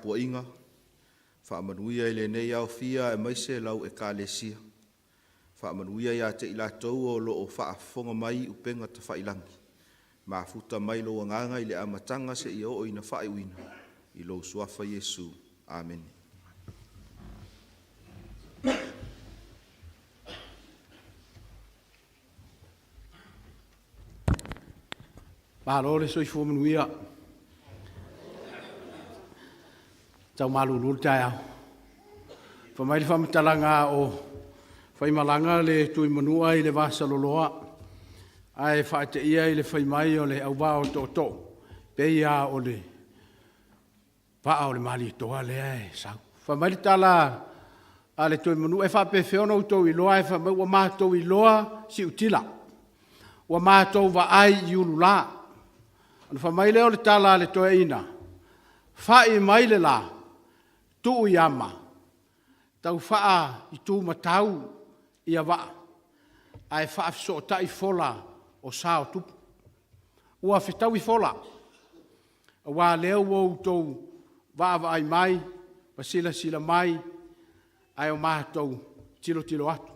puainga, whaamanuia le nei au fia e maise lau e kālesia. Whaamanuia ia te ila tau o loo whaafonga mai upenga ta whailangi. Ma futa mai lo nganga i le amatanga se i o ina whai uina. I lo suafa Yesu. Amen. Malo le soifo manuia. Tau malulul tae. Whamai le whamatalanga o whaimalanga le tui manua i le vasa loloa. Ai whaate ia i le whaimai o le au wao tō. Peia o le paa o le mali toa le ai sau. Whamai le tala a le tui manua e whape whiona u tau i loa e whamai ua mātou i loa si utila. Ua mātou wa ai i ulu la. Anu whamai leo le tala le toe ina. Whai mai le la. Tuu i ama. Tau whaa i tū matau i a waa. Ai whaa fiso ta i fola o sao tupu. Ua whitau i fola. A wā leo wau tau waa ai mai. Pasila sila mai. Ai o mātou tilo tilo atu.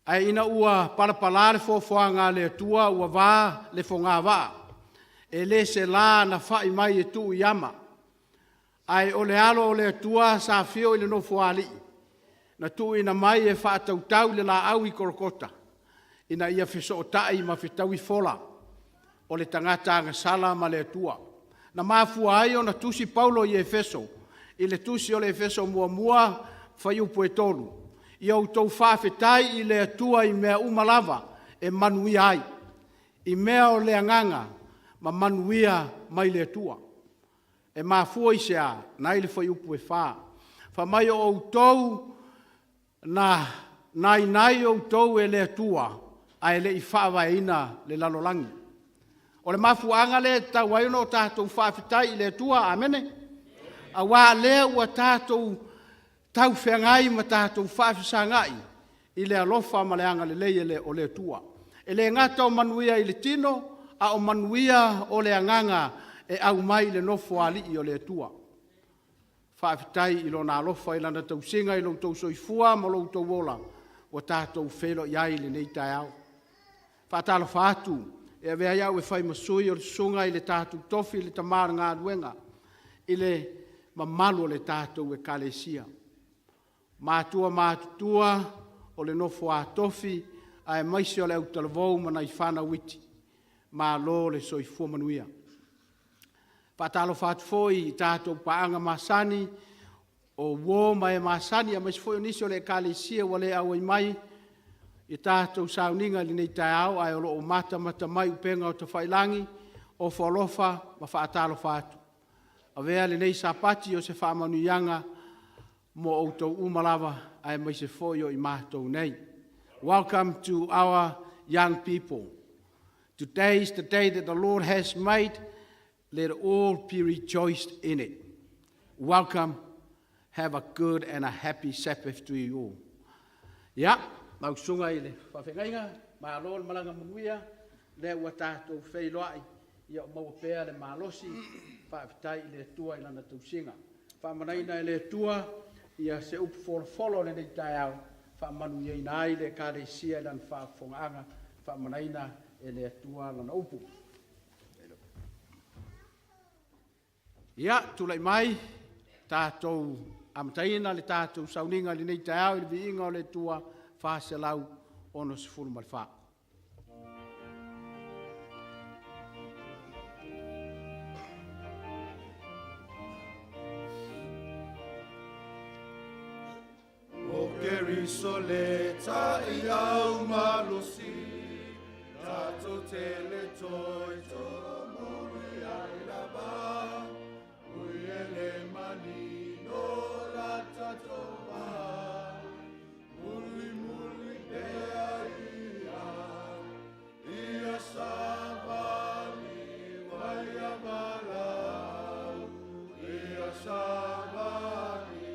Ai ina ua parapalare fofoanga le tua ua waa le fonga waa. E le se la na whai mai e tuu i ama. Ai o le alo o le tua sa fio i le no fuali. Na tuu ina mai e whaatau tau le la au i korokota. Ina ia fiso o tai ma fitau i fola. O le tangata anga sala ma le tua. Na mafua ai o na tusi Paulo i Efeso. I le tusi o le Efeso mua mua whai upo e tolu. I au tau whawhetai i le tua i mea umalava e manui ai. I mea o le anganga ma manuia mai le tua. E mafua i sea, nai le whai upu e wha. Whamai o outou, na nai outou e le tua, a e le i whawa e ina le lalolangi. O le mafuanga le tau waiona o tātou whawhitai i le tua, amene? A wā lea ua tātou tau whiangai ma tātou whawhisangai i le alofa ma le anga le leie le o le tua. E le ngata o manuia i le tino, a o manuia o le anganga e au mai le nofo ali i o le tua. Whaafitai i lo nā lofa i lana tau singa i lo tau soifua ma lo tau wola o tātou whelo iai le nei tai au. Whaatalo whaatu e a vea iau e whai masui o le sunga i le tātou tofi i le tamara ngā ruenga i le mamalu o le tātou e kalesia. Mātua o le nofo a tofi a e maisi o le au talavou ma nai whana witi. Ma lo le soifua manuia. Patalo fat foi tātou paanga masani o wo mai masani a mas foi nisi o le kalesia wale au mai i tātou Sauniga li nei tai au ai o mata mai upenga o te whailangi o whalofa ma whaatalo fatu. A vea le nei sapati o se whaamanuianga mo o tau umalawa ai mai se foi o i mātou nei. Welcome to our young people. Today is the day that the Lord has made. Let all be rejoiced in it. Welcome. Have a good and a happy Sabbath to you all. Ya, mau sunga i le whawhengainga, ma alo le malanga manuia, le ua tātou whailoai, ia o maua pēa le malosi, whaafitai i le tua i lana tausinga. Whaamanaina i le tua, ia se upu wholo le nei tai au, whaamanuia ina ai le kāreisia i lana whaafongaanga, whaamanaina e le tua lana upu. Ia, tulai mai, tātou amataina le tātou Sauniga li nei tai au, i le viinga o le tua whaaselau ono se fulu mai wha. O keriso le tai au malosi, tātou tele toi to muri ai lava, uiele mani no la tatoa, muli dea ia savali waia malau, ia savali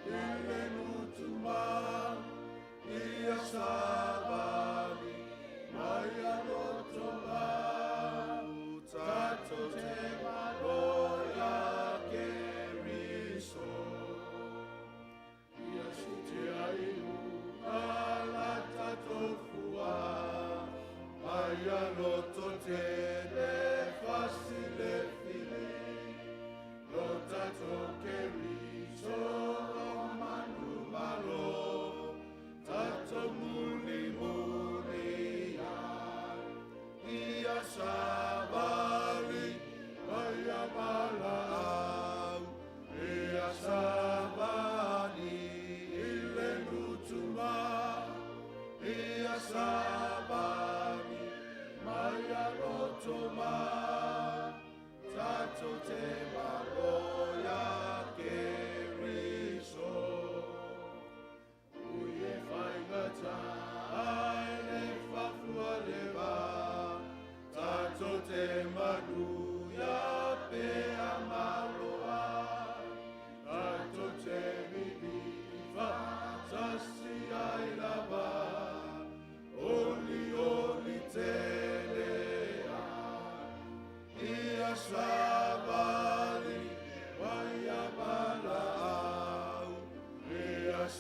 ele nutuma, ia savali waia rotoma,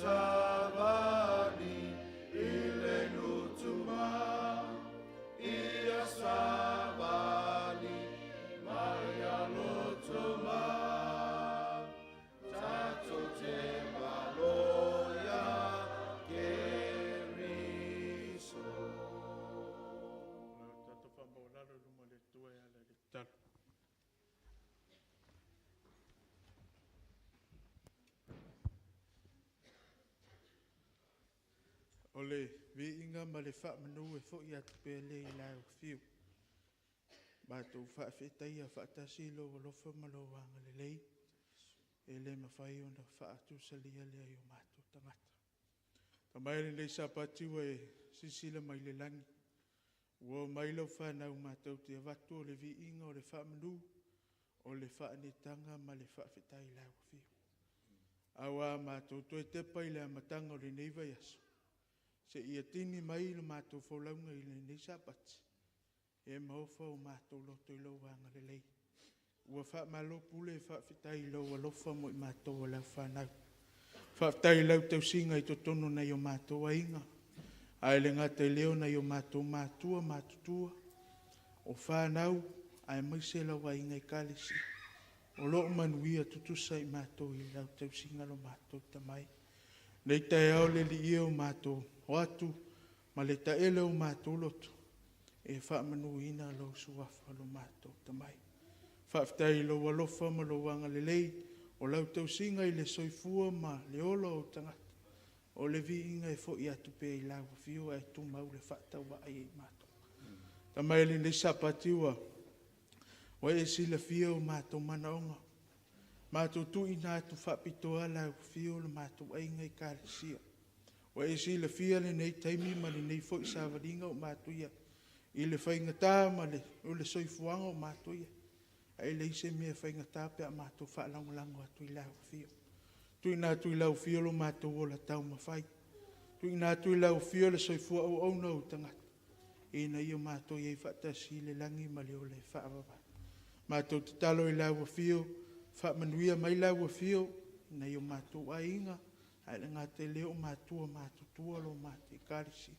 sabani ile nutuma ia sabani Maria lotuma tato te maloya keriso Tato whambaularo luma le tue ala le talo. Ole vi inga ma le wha manu e fo i atu pe le i lai o fiu. Ba tau wha whetai a wha tasi lo o lofa ma lo wanga le lei. E le ma whai o na wha atu salia le ai o mātou tangata. Ta mai le sa pati wa e sisila mai le langi. Ua mai lau whanau mātou te avatu o le vi inga o le wha manu. O le wha anitanga ma le wha whetai lai o fiu. Awa mātou toi te pai le amatanga o le neiva yasu. Se ia tini mai le mātou whaulaunga i le nei sapati. E mauwha o mātou loto i lau wanga le lei. Ua wha malo pule wha whitai lau alofa mo i mātou o lau whanau. Wha whitai lau tau singa i to tono nei o mātou a inga. Ai le ngata i leo nei o mātou mātua mātutua. O whanau ai maise lau a inga i kalisi. O loo manuia tutusa i mātou i lau tau singa lo mātou tamai. Nei tai au le li ia o mātou o atu, ma le taele o mātou loto. E wha manu ina lo suafa lo mātou tamai. Whaftai lo walofa ma lo wanga le lei, o lau tau singa i le soifua ma le ola o tangata. O le vi inga e fo i atu pe i lau fio e tu mau le whata wa ai e mātou. Tamai le sapatiwa, o e sila fio o mātou manaonga. Mātou tu ina atu whapitoa lau fio le mātou ainga i kāresia. O e si le fia le nei taimi ma le nei fo i sāwaringa o mātuia. I le whaingata ma le o le soifuanga o mātuia. Ai le ise mea whaingata pe a mātou whaalangolango atu i lau fio. Tu ina atu i lau fio lo mātou o la tau mawhai. Tu ina atu i lau fio le soifua o auna o tangata. E na i o mātou i whatasi le langi ma le o le whaababa. Mātou te talo i lau fio, whaamanuia mai lau fio, na i o mātou a inga. Ai le ngate leo mātua mātutua lo mātai karisi.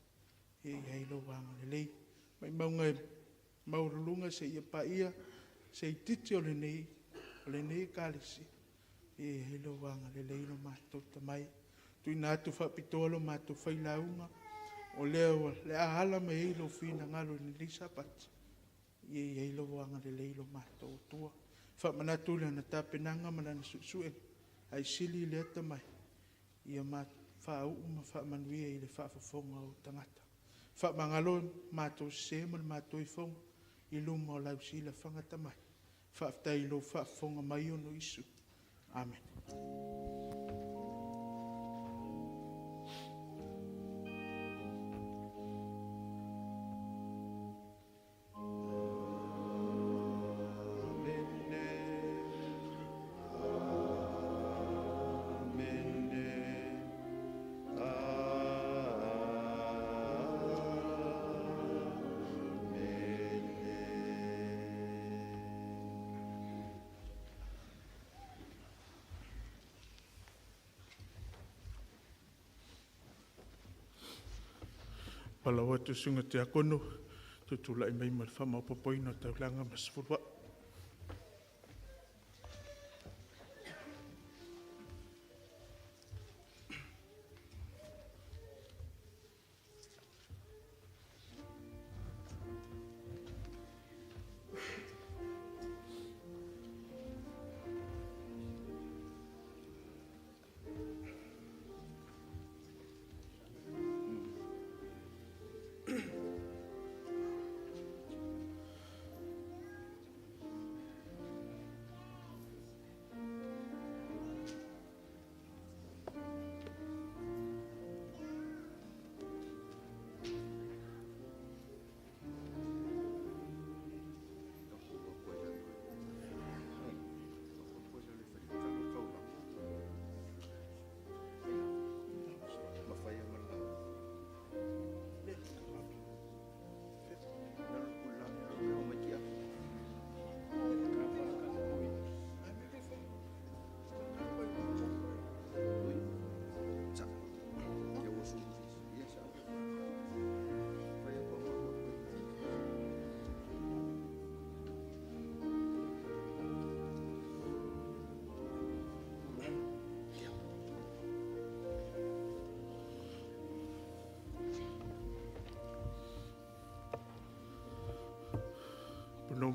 E iai lo wanga le lei. Mai maunga maurulunga se ia paia, se i titi o le nei karisi. E iai lo wanga le lei lo mātou tamai. Tui nātu whapitoa lo mātou Failauga. O leo le ahala me ei lo fina ngalo ni lisa pati. E iai lo wanga le lei lo mātou tua. Whamanatu le na tāpenanga manana susue. Ai sili le tamai. Ia whaau ma whaamanuia i le whaafafonga o tangata. Whaamangalo mātou sema le mātou i fonga i luma o lau sila whangata mai. Whaaftai lo whaafonga mai ono isu. Amen. Palawa tu sunga te akono, tu tula i mai ma whamau popoina tau langa masfurwa.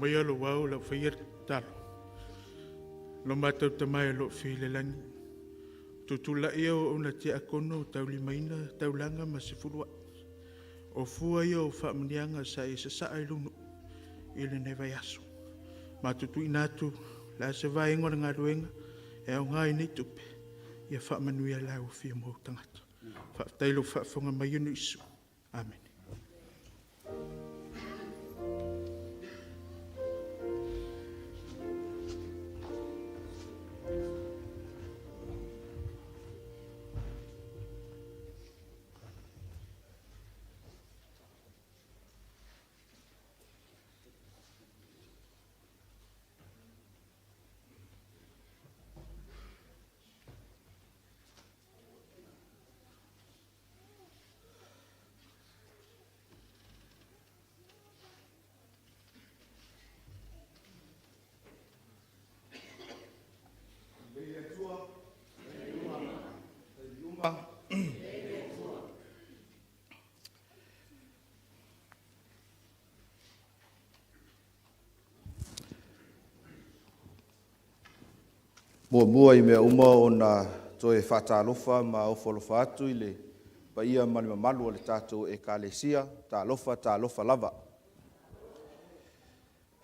mai alo wau la whaia talo. Lo matau tamai lo while langi. Tutula ia o una te akono tau limaina tau langa ma se furua. O fua ia o whaamanianga sa e sa ai lunu. Ile ne vai aso. Ma tutu inatu la se vai ngora ngā ruenga. E au ngai nei tupe. Ia whaamanui ala o fia mo tangata. Whaatailo whaafonga mai unu isu. Amen. Mua I mea uma o na toe whaatalofa ma o wholofa atu I le pa ia malima malu o le tātou e kālesia, tā lofa lava.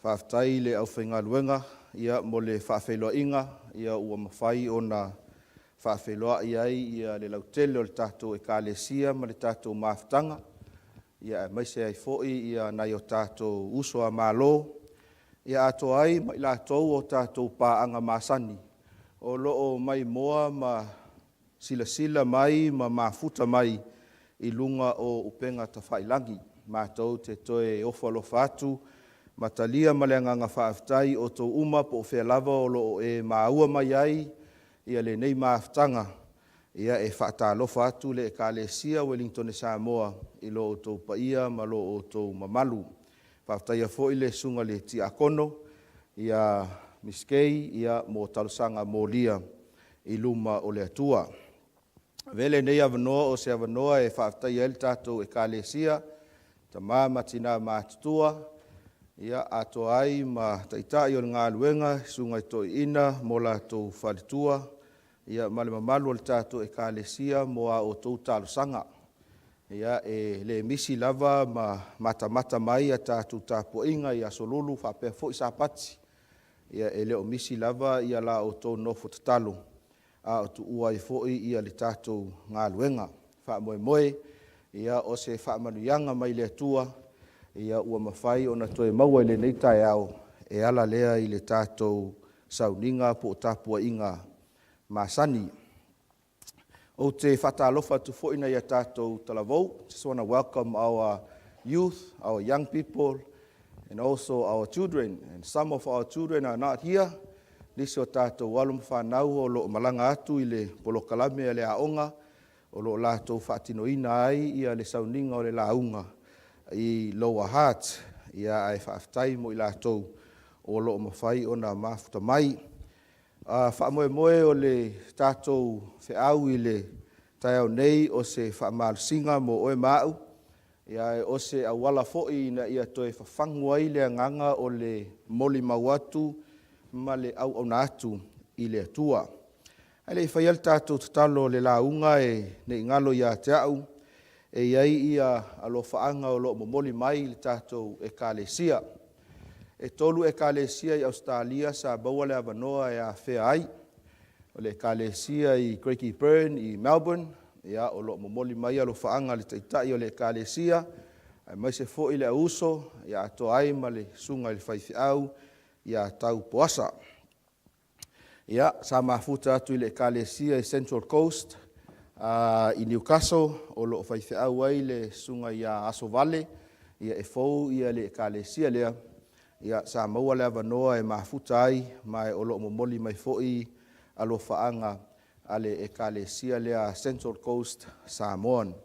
Whaaftai le au whainga luenga, ia mo le whaafeiloa inga, ia ua mawhai o na whaafeiloa ia le lautele o le tātou e kālesia ma le tātou maafutanga, ia maise ai foi ia nai o tātou usoa mālo, ia ato ai ma ila atou o tātou pāanga māsani, o loo mai moa ma sila mai ma mafuta mai I lunga o upenga ta Failauga mātou te toe ofalofa atu matalia ma le anganga whaaftai o tō uma po Failauga o loo e maua mai ai ia le nei maafutanga ia e whaatalofa atu le e kālesia Wellington e Samoa I loo tō paia ma loo tō mamalu whaaftai a fo I le sunga le ti akono ia miskei ia mo talusanga mo lia I luma o le atua. Vele nei avanoa o se avanoa e whaaftai el tātou e kālesia, ta māma tina mātutua, ia ato ai ma taitai o ngā luenga, sungai toi ina, mo la tō whalitua, ia malima malu o le tātou e kālesia mo a o tō talusanga. Ia e le misi lava ma mata mai a tātou tāpoinga ia solulu whapea fo I sāpati. Ia e leo misi lava ia la o tō nofo tatalo. A o tu ua I foi ia le tātou ngā luenga. Wha moe, ia o se wha manuianga mai le atua, ia ua mawhai o na toe maua I le neitai au, e ala lea I le tātou Sauniga po tapua inga masani. O te whatalofa tu foi na ia tātou talavou. Just want to welcome our youth, our young people, and also our children. And some of our children are not here. Nisi o tātou walum whanau o lo malanga atu I le polokalame a le aonga, o lo lātou whaatinoina ai ia le Sauniga o le launga I Lower Heart, ia ai whaaftai mo I lātou o lo mawhai o na mafuta mai. Whaamoe o le tātou whiau I le taiau nei o se whaamalusinga mo oe mau, ia o se awala fo'i na ia toe whawhangu ai le anganga o le moli mauatu ma le au na atu I le atua. Ai le whaial tātou tatalo le launga e ne ingalo ia te au, e iai ia alo whaanga o lo momoli mai le tātou e kālesia. E tolu e kālesia I Australia sa baua le avanoa e a whea ai, o le kālesia I Craigie Burn I Melbourne, ia o lo momoli mai alo whaanga le taitai o le kālesia, mai se fo I le auso, ia ato ai ma le sunga le whaiwhiau, ia tau poasa. Ia, sa mafuta atu I le kālesia I Central Coast, I Newcastle, o lo whaiwhiau ai le sunga ia Aso Vale, ia e fou ia le kālesia lea, ia sa maua le avanoa e mafuta ai, mai o lo momoli mai foi alo whaanga ale e kālesia lea Central Coast Samoan.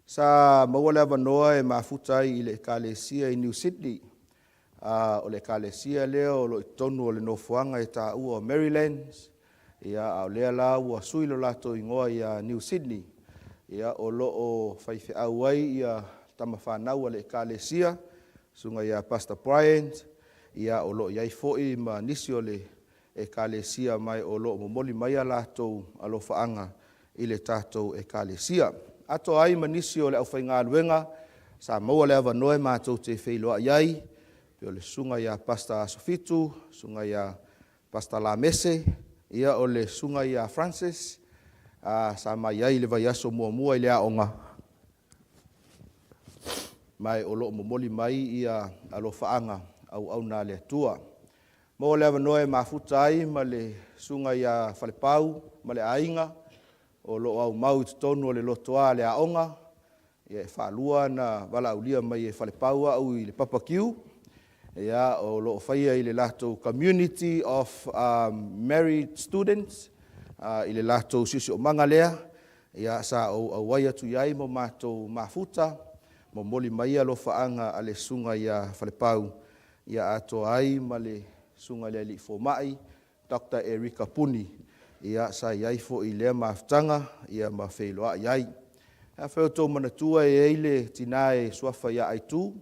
Sa maua le avanoa e mafuta ai I le kālesia I New Sydney, o le kālesia lea o lo I tonu o le nofuanga e tā ua o Maryland, ia au lea la ua suilo lato ingoa ia New Sydney, ia o lo o whaiwhiau ai ia tamawhanau ale kālesia, sunga ia Pastor Bryant, ia o lo iai fo'i ma nisi o le ekalesia mai o lo momoli mai a lātou alofaanga i le tātou ekalesia. Ato ai ma nisi o le au whainga luenga, sa maua le avanoe mātou te Failauga iai, pe o le sunga ia Pastor Sofitu, sunga ia Pastor Lamese, ia o le sunga ia Francis, sa mai iai le vai aso mua i le aonga. Mai o lo momoli mai ia alofaanga au nā le atua. Mo le avanoe mafuta ai ma le sunga ia Falepau, ma le ainga, o lo au mau tonu o le lotoa le aonga, ia whaalua na wala ulia mai e Falepau au i le papakiu, ia o lo whaia i le lato community of married students, i le lato sisi o mangalea, ia sa au waia tu iai mo mātou mafuta, mo moli mai alo whaanga a le sunga ia Falepau, ia ato ai ma le sunga le li fomai, Dr. Erika Puni, ia sa iai fo i lea maftanga, ia ma Failauga iai. A whautou manatua e eile tinae suafa ia aitu,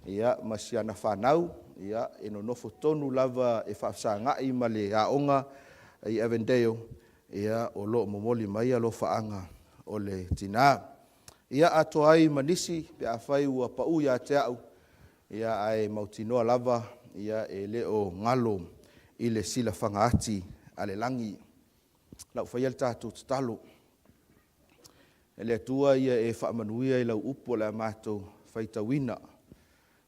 ia ma siana whanau, ia e no nofo tonu lava e whafsangai ma le aonga i Avondale, ia o lo momoli mai alo whaanga o le tina. Ia ato ai manisi pe a whai ua pau ia te au, ia ai mautinoa lava, ia e leo ngalo i le sila whangaati a le langi. Lau whai al tātou tatalo. E le atua ia e whaamanuia i lau upo le mātou whaitawina.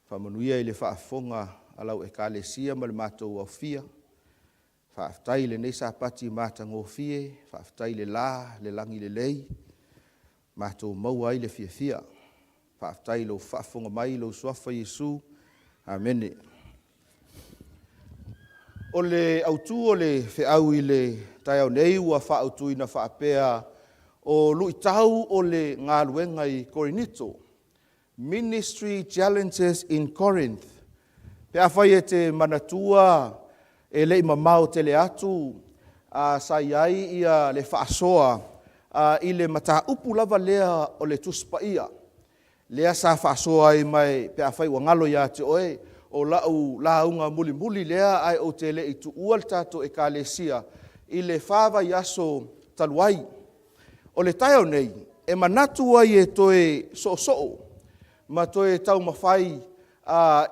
Whaamanuia i le whaafonga a lau e kālesia ma le mātou au fia. Whaaftai le neisa pati mātango fie, whaaftai le la, le langi le lei. Mātou maua i le fia fia. Whaaftai lau whaafonga mai lau suafa Yesu. Amene. O le autu o le whiau i le tai au nei ua whaautu ina whaapea o luitau o le ngāluenga i Korinito. Ministry Challenges in Corinth. Pea whai e te manatua e le mamau te le atu sa iai ia le whaasoa i le mata upu lava lea o le tuspaia. Lea sa whaasoa i mai pea whai ua ngalo ia te oe o lau launga muli muli lea ai o te le i tu ual tato e kālesia i le whāwa i aso taluai. O le taio nei, e manatu ai e toe so-so, ma toe tau mawhai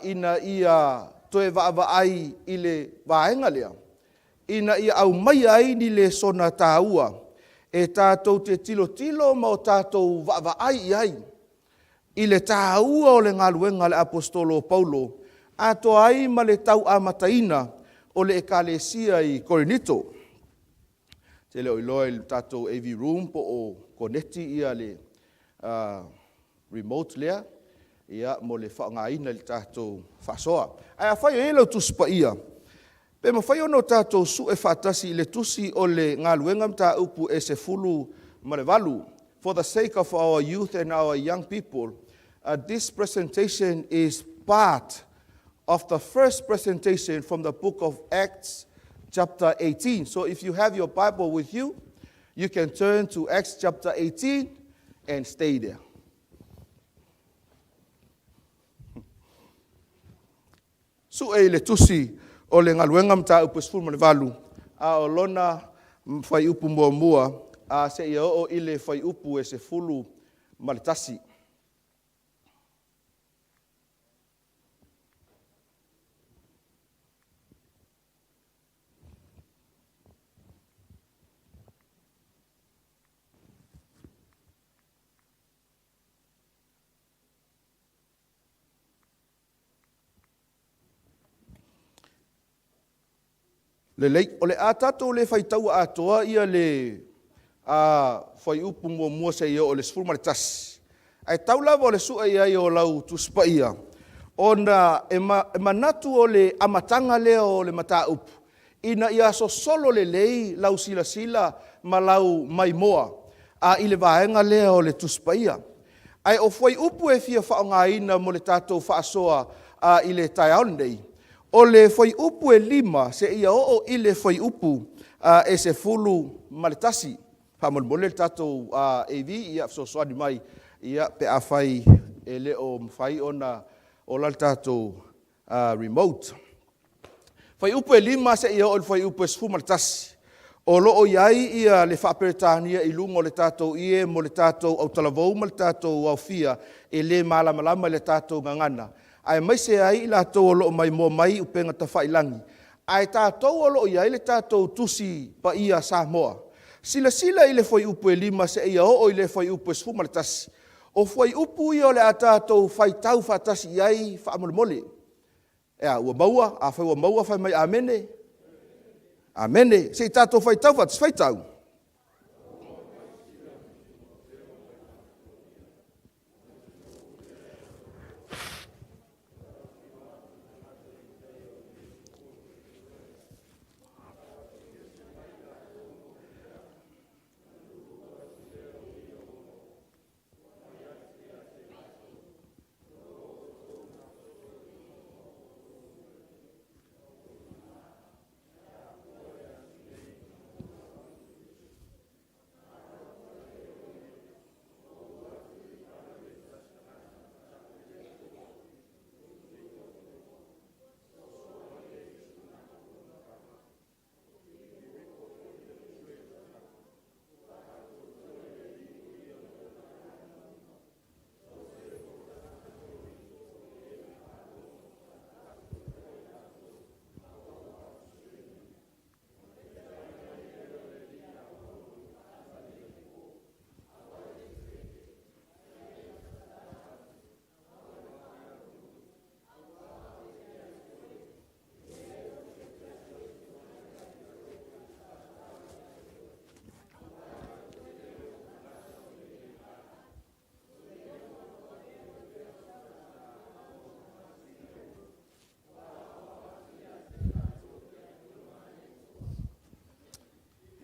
ina ia toe vaava ai i le vaenga lea. Ina ia au mai ai ni le sona tāua, e tātou te tilo ma o tātou vaava ai. I le tāua o le ngaluenga le apostolo Paulo, ato ai ma le tau amataina o le ekalesia i Korinito. Te leo iloa i tātou AV room po o koneti ia le remote lea, ia mo le whaangaina le tātou whasoa. Ai a whai o elo tuspa ia. Pe ma whai ono tātou su e whaatasi le tusi o le ngā luengam tā upu e se fulu ma le walu. For the sake of our youth and our young people, this presentation is part of the first presentation from the book of Acts chapter 18. So if you have your Bible with you, you can turn to Acts chapter 18 and stay there. Su e le tusi o le ngaluenga mta upu sfuru ma le walu, a o lona whai upu mua, a se ia o i le whai upu e se fulu ma le tasi. Le lei, o le atato le whaitau atoa ia le whai upu mua se ia o le sfuru ma le tasi. Ai tau lava o le sua ia i o lau tuspa ia. O na e manatu o le amatanga lea o le mata upu. Ina ia so solo le lei lau sila ma lau mai moa. I le vaenga lea o le tuspa ia. Ai o whai upu e fia whaongaina mo le tātou whaasoa i le tai aonei. O le whai upu e lima se ia o i le whai upu e se fulu ma le tasi. Whamolmole le tātou AV ia soani mai ia pe a whai e le o mwhai ona o la tātou remote. Fai upe lima se ia o le fai upe sfuma le tasi. O loo iai ia le whaperetania I lungo le tātou ie mo le tātou au talavou ma le tātou au fia e le malamalama le tātou ngangana. Ai mai se ai I lātou o loo mai mo mai upenga ta whailangi. Ai tātou o loo iai le tātou tusi pa ia Samoa. Sila I le fai upe lima se ia o I le fai upe sfuma le tasi. O fai upu I o le a tātou whai tau whatasi iai whaamole. Ea ua maua, a whai ua maua whai mai amene. Amene, se tātou whai tau whatas whai tau.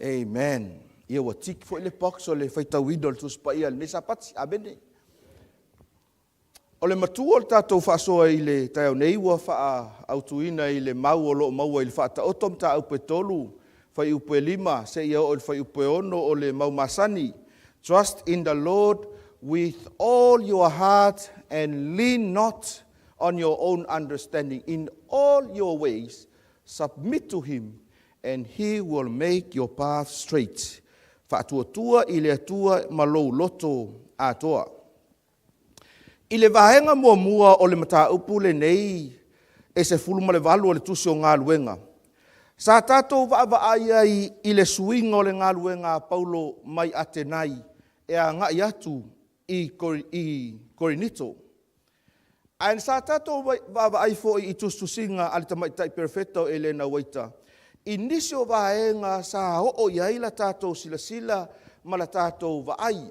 Amen. Ia wa tiki fo le box o le whaitawina o le tuspaia le mesa pati, amene. O le matua o le tātou whaasoa I le taiau nei ua wha autuina I le mau o loo maua I le whaata otom ta upe tolu, whai upe lima, se ia o le whai upe ono o le mau masani. Trust in the Lord with all your heart and lean not on your own understanding. In all your ways, submit to Him, and He will make your path straight. Whaatuatua I le atua malou loto atoa. I le vahenga mua o le mata upu le nei e se fuluma le valu o le tusi o ngā luenga. Sa tātou vaavaia I le suinga o le ngā luenga Paulo mai atenai e a ngai atu I Korinito. Ain sa tātou vaavaai fo I tustusinga ali tamaitai perfecto e le na waita. Inisio vaenga sa o iai la tātou sila ma la tātou vaai.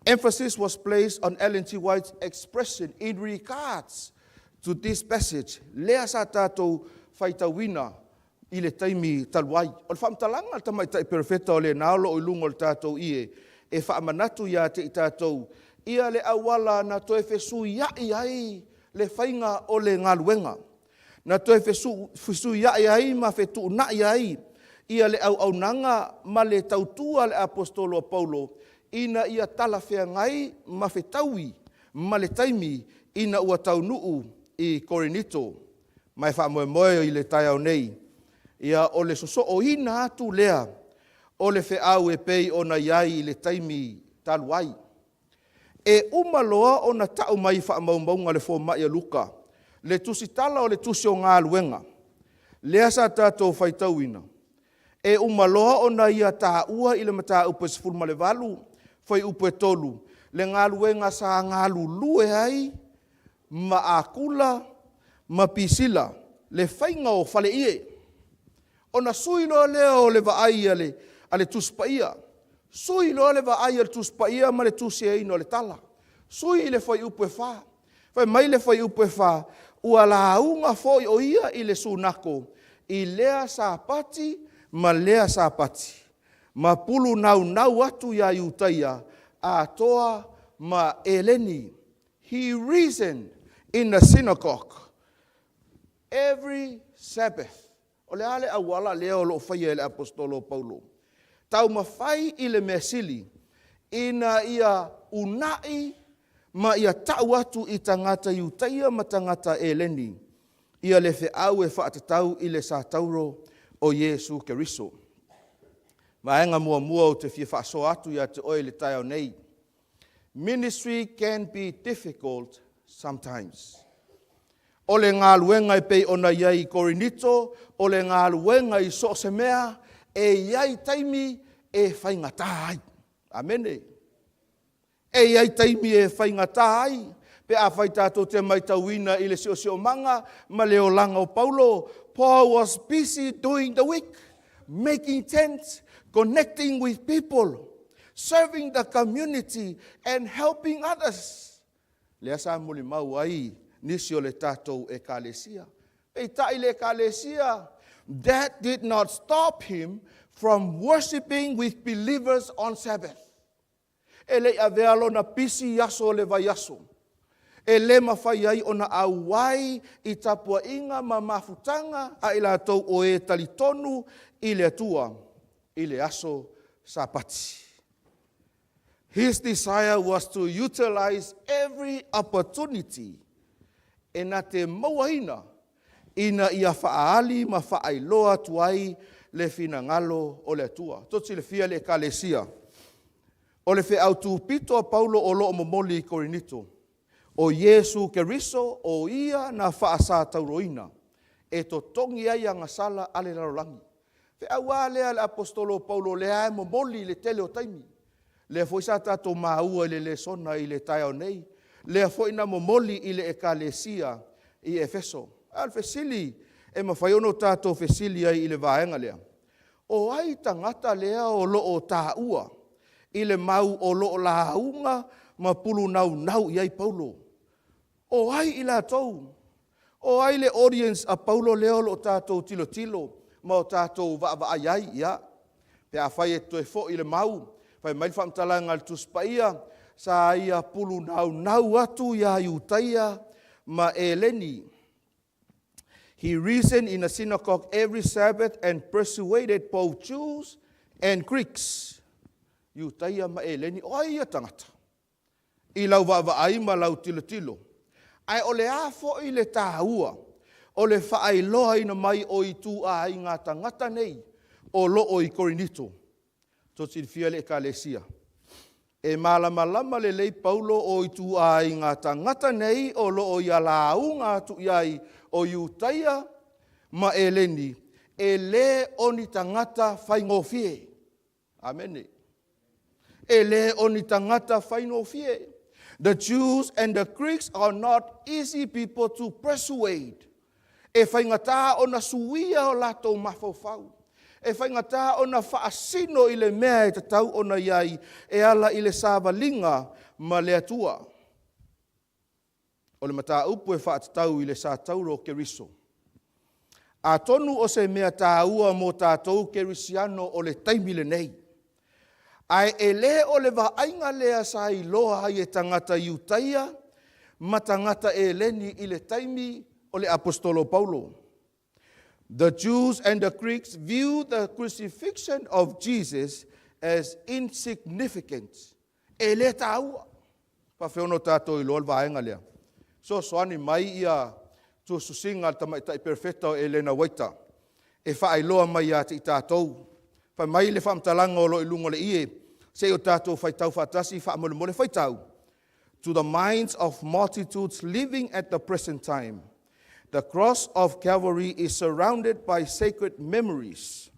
Emphasis was placed on Ellen G. White's expression in regards to this passage. Lea sa tātou whaitawina I le taimi taluai. O le whamtalanga tamaitai perfecta o le naolo o ilungo le tātou ie. E whaamanatu ia te I tātou. Ia le awala na toe fesu iai ai le whainga o le ngaluenga. Na toe fesu iai ai ma fetu na iai. Ia le au nanga ma le tautua le apostolo Paulo. Ina ia tala whea ngai ma fetaui ma le taimi ina ua taunuu I Korinito. Mai whaamoe I le taiau nei. Ia o le soso o ina atu lea o le wheau e pei o na iai I le taimi taluai. E umaloa o na tau mai whaamaumaunga le fo mai a Luka. Le tusi tala o le tusi o ngā luenga. Lea sa tātou whaitauina. E umaloa o na ia tā ua I le mata upe sifurma le valu. Whai upe tolu. Le ngā luenga sa ngā lulue ai. Ma akula. Ma pisila. Le whainga o whale ie. O na sui loa leo le vaai ale tuspaia. Sui loa le vaai ale tuspaia ma le tusi e ino le tala. Sui le whai upe wha. Whai mai le whai upe wha. Ua la unga foi o ia I le sunako. I lea sa pati ma lea sa pati. Ma pulu nau atu ia iutaia. A toa ma eleni. He reasoned in the synagogue every Sabbath. O le ale awala leo lo whaia le apostolo Paulo. Tau mawhai I le mesili. Ina ia unai ma ia tau atu I tangata iutaia ma tangata eleni. ia le fe'au e whaatatau i le sa tauro o Iesu Keriso. Maenga mua o te fia whaaso atu ia te oe le tai au nei. Ministry can be difficult sometimes. O le ngā luenga i pei ona iai korinito, o le ngā luenga i so se mea, e iai taimi e whaingata ai. Amene. E iai taimi e whaingata ai. Pe a whai tātou te mai tauina i le sio manga, ma leo langa o Paulo. Paul was busy doing the work, making tents, connecting with people, serving the community, and helping others. Lea sa muli mau ai, nisi o le tātou e kālesia. Pei tai le kālesia. That did not stop him from worshiping with believers on Sabbath. E le avealo na pisi yaso le vai yaso. E le mawhai ai o na auai i tapua inga ma mafutanga a ila tau o e talitonu i le atua, i le aso sapati. His desire was to utilize every opportunity e na te mauaina ina ia whaali ma whaailoa tuai le finangalo o le atua. Toti le fia le kalesia. O le whi au tūpito a Paulo o loo momoli i Korinito. O Iesu Keriso o ia na whaasa tauroina. E to tongi ai a ngasala ale larolangi. Whi au a lea le apostolo Paulo le ae momoli le tele o taimi. Le foi sa tato maua le sona i le taio nei. Le foi na momoli i le ekalesia i Efeso. Al fesili e mawhaiono tato fesili ai i le vaenga lea. O ai tangata lea o loo tāua. I le mau o loo launga ma pulu nau i ai Paulo. O ai i la tau. O ai le audience a Paulo leo lo tātou tilo. Ma o tātou va ai ia. Pe a whai e toe fo i le mau. Whai mai whamtalanga le tuspaia. Sa ia pulu nau atu ia iutaia ma e leni. He reasoned in a synagogue every Sabbath and persuaded both Jews and Greeks. Iutaia ma e leni. O ai ia tangata. I lau ai ma lau tilo. Ai o le afo i le tāua. O le whaailoa ina mai o i tū a i ngā tangata nei. O loo i Korinito. Toti fia le ekalesia. E malama le lei Paulo o i tū a i ngā tangata nei. O loo i a launga tu iai o iutaia ma e leni. E le oni tangata whaingofie. Amene. E le oni tangata whaingofie. The Jews and the Greeks are not easy people to persuade. E whaingata o na suia o lato mawhawhau. E whaingata o na whaasino i le mea e tatau o na iai e ala i le sāwalinga ma le atua. O le mata upu e whaatatau i le sātauro Keriso. A tonu o se mea tāua mo tātou Kerisiano o le taimile nei. Ai e le o le vaainga lea sa i loa hai e tangata iutaia, ma tangata e leni i le taimi o le apostolo Paulo. The Jews and the Greeks viewed the crucifixion of Jesus as insignificant. E le tāua. Pa whiono tātou i loa le vaainga lea. So soani mai ia tu susinga tamaitai perfecto e lena waita. E whaailoa mai a te i tātou. Pa mai le whamtalanga o lo i lungo le ie. Se o tātou whaitau whatasi whaamole whaitau. To the minds of multitudes living at the present time, the cross of Calvary is surrounded by sacred memories.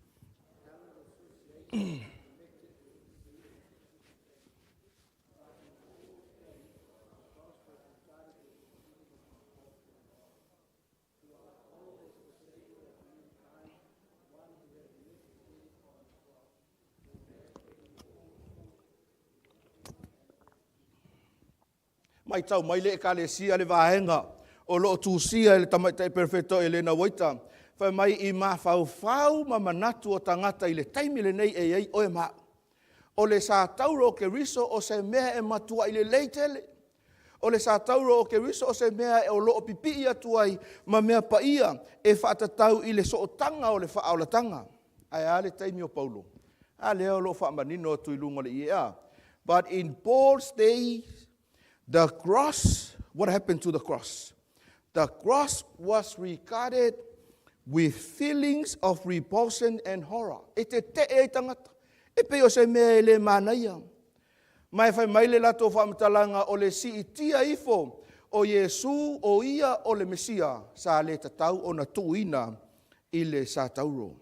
Mai tau mai le ekalesia le vahenga o loo tūsia le tamaitai perfecto e lena waita. Whai mai i mā whau ma manatu o tangata i le taimi le nei e ei oe mā. O le sā tauro o Keriso o se mea e matua i le leitele. O le sā tauro o Keriso o se mea e o loo pipi ia tuai ma mea paia e whaatatau i le sootanga o le whaaulatanga. Ai a le taimi o Paulo. A leo loo whaamanino o tui lungo le ia. But in Paul's days, the cross, what happened to the cross? the cross was regarded with feelings of repulsion and horror. E te e tangata. E pe o se mea le manaia. Mai fai mai le lato whamatalanga o le si itia ifo o Yesu o ia o le Mesia sa le tatau o na tuina i le sa tauro.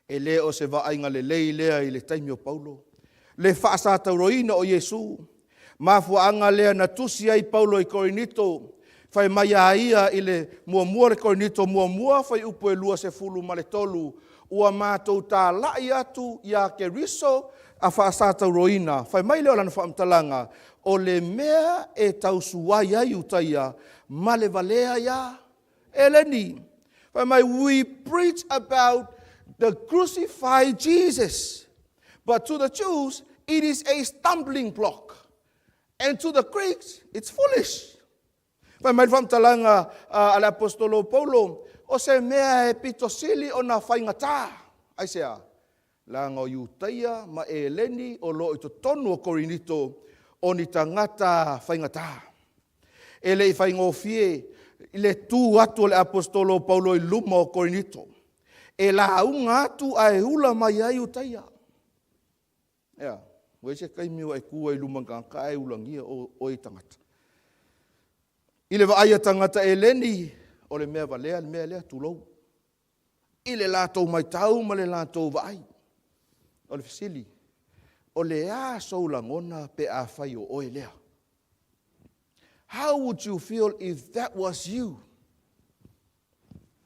E le o se vaainga le lei lea i le taimi o Paulo. Le wha sa tauroina o Yesu. Mafuanga lea na tusi ai Paulo i Korinito. Fai mai a ia i le mua le Korinito mua fai upo e lua se fulu ma le tolu. Ua mātou tā lai atu ia ke riso a wha sa tauroina. Fai mai leo lana whaamtalanga. O le mea e tausuai ai utaia ma le valea ia. Eleni. Fai mai we preach about the crucified Jesus. But to the Jews, it is a stumbling block. And to the Greeks, it's foolish. Fai mai whamtalanga al apostolo Paulo, o se mea e pitosili o na whaingata. Ai sea, langa o Iutaia ma e leni o lo i to tonu o Korinito o ni tangata whaingata. E le i whaingofie, i le tū atu o le apostolo Paulo i luma o Korinito. E la unga atu a e hula mai ai Iutaia. Ea, wei se kaimio e kua i lumanga ka e ulangia o i tangata. I le vaaya tangata e leni o le mea valea, le mea lea tulou. I le lātou mai tau ma le lātou vaai. O le fisili. O le a soulangona pe a whai o oe lea. How would you feel if that was you?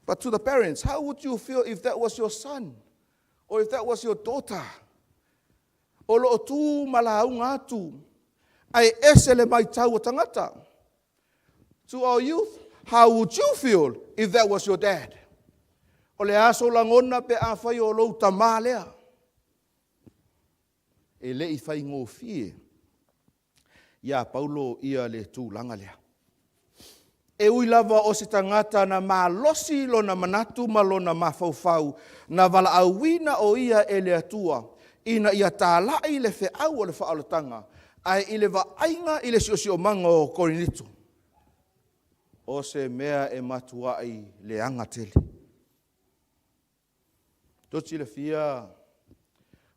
But to the parents, how would you feel if that was your son? Or if that was your daughter? O lo tu malaunga atu. Ai esele mai tau o tangata. To our youth, how would you feel if that was your dad? O le aso langona pe a whai o lo tamā lea. E le I whai ngō fie. Ia Paulo ia le tūlanga lea. E ui lava o se tangata na malosi lo na manatu ma lo na mawhauwhau. Na wala auina o ia e le atua. Ina ia tālai le wheau o le whaalatanga. Ai I le waainga I le siosio manga o Korinito. O se mea e matuai le angatele. Toti le fia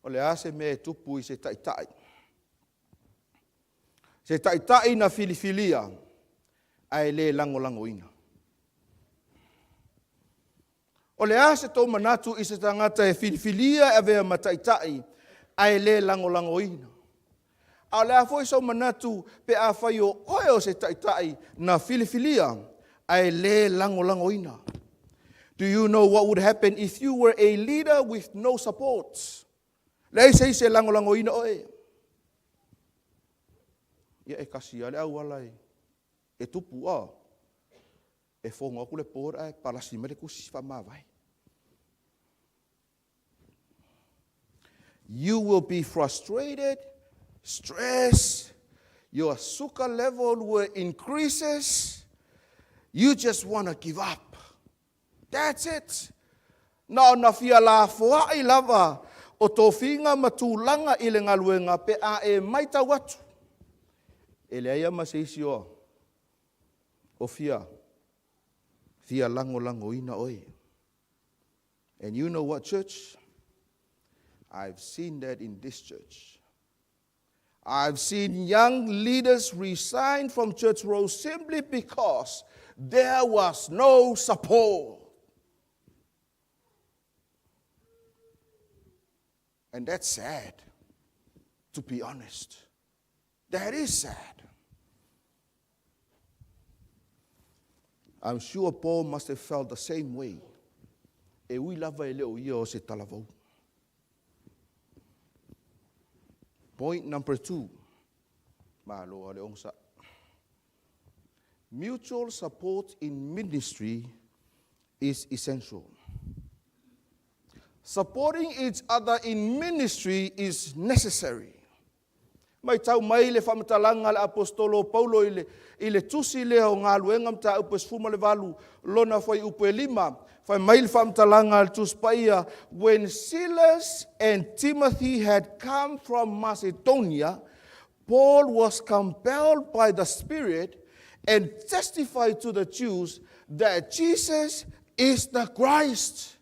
o le ase mea e tupu I se taitai. Se taitai na filifilia ai le lango ina. O le ase tau manatu I se tangata e filifilia e vea mataitai ai le lango ina. A le a foi so manatu pe a whai o oe o se taitai na filifilia ai le lango ina. Do you know what would happen if you were a leader with no support? Le se lango ina oe. Ia e kasi ale au alai. E tupu a. E fonga aku le pora e palasi mere kusi whamawai. You will be frustrated, stressed, your sugar level will increases. You just want to give up. That's it. Na fia la foa I lava o tō whinga matulanga I le ngaluenga pe a e maita watu. E le aia maseisi o fia lango ina oe. And you know what, church? I've seen that in this church. I've seen young leaders resign from church roles simply because there was no support. And that's sad, to be honest. That is sad. I'm sure Paul must have felt the same way. E ui lava e leo ia o se talavau. Point number 2. Malo ale ongsa. Mutual support in ministry is essential. Supporting each other in ministry is necessary. Mai tau mai le whamatalanga le apostolo Paulo I le tusi lea o ngā luenga mta upe sfuma le valu lona whai upe 5. Whai mai le whamatalanga le tuspaia. When Silas and Timothy had come from Macedonia, Paul was compelled by the Spirit and testify to the Jews that Jesus is the Christ.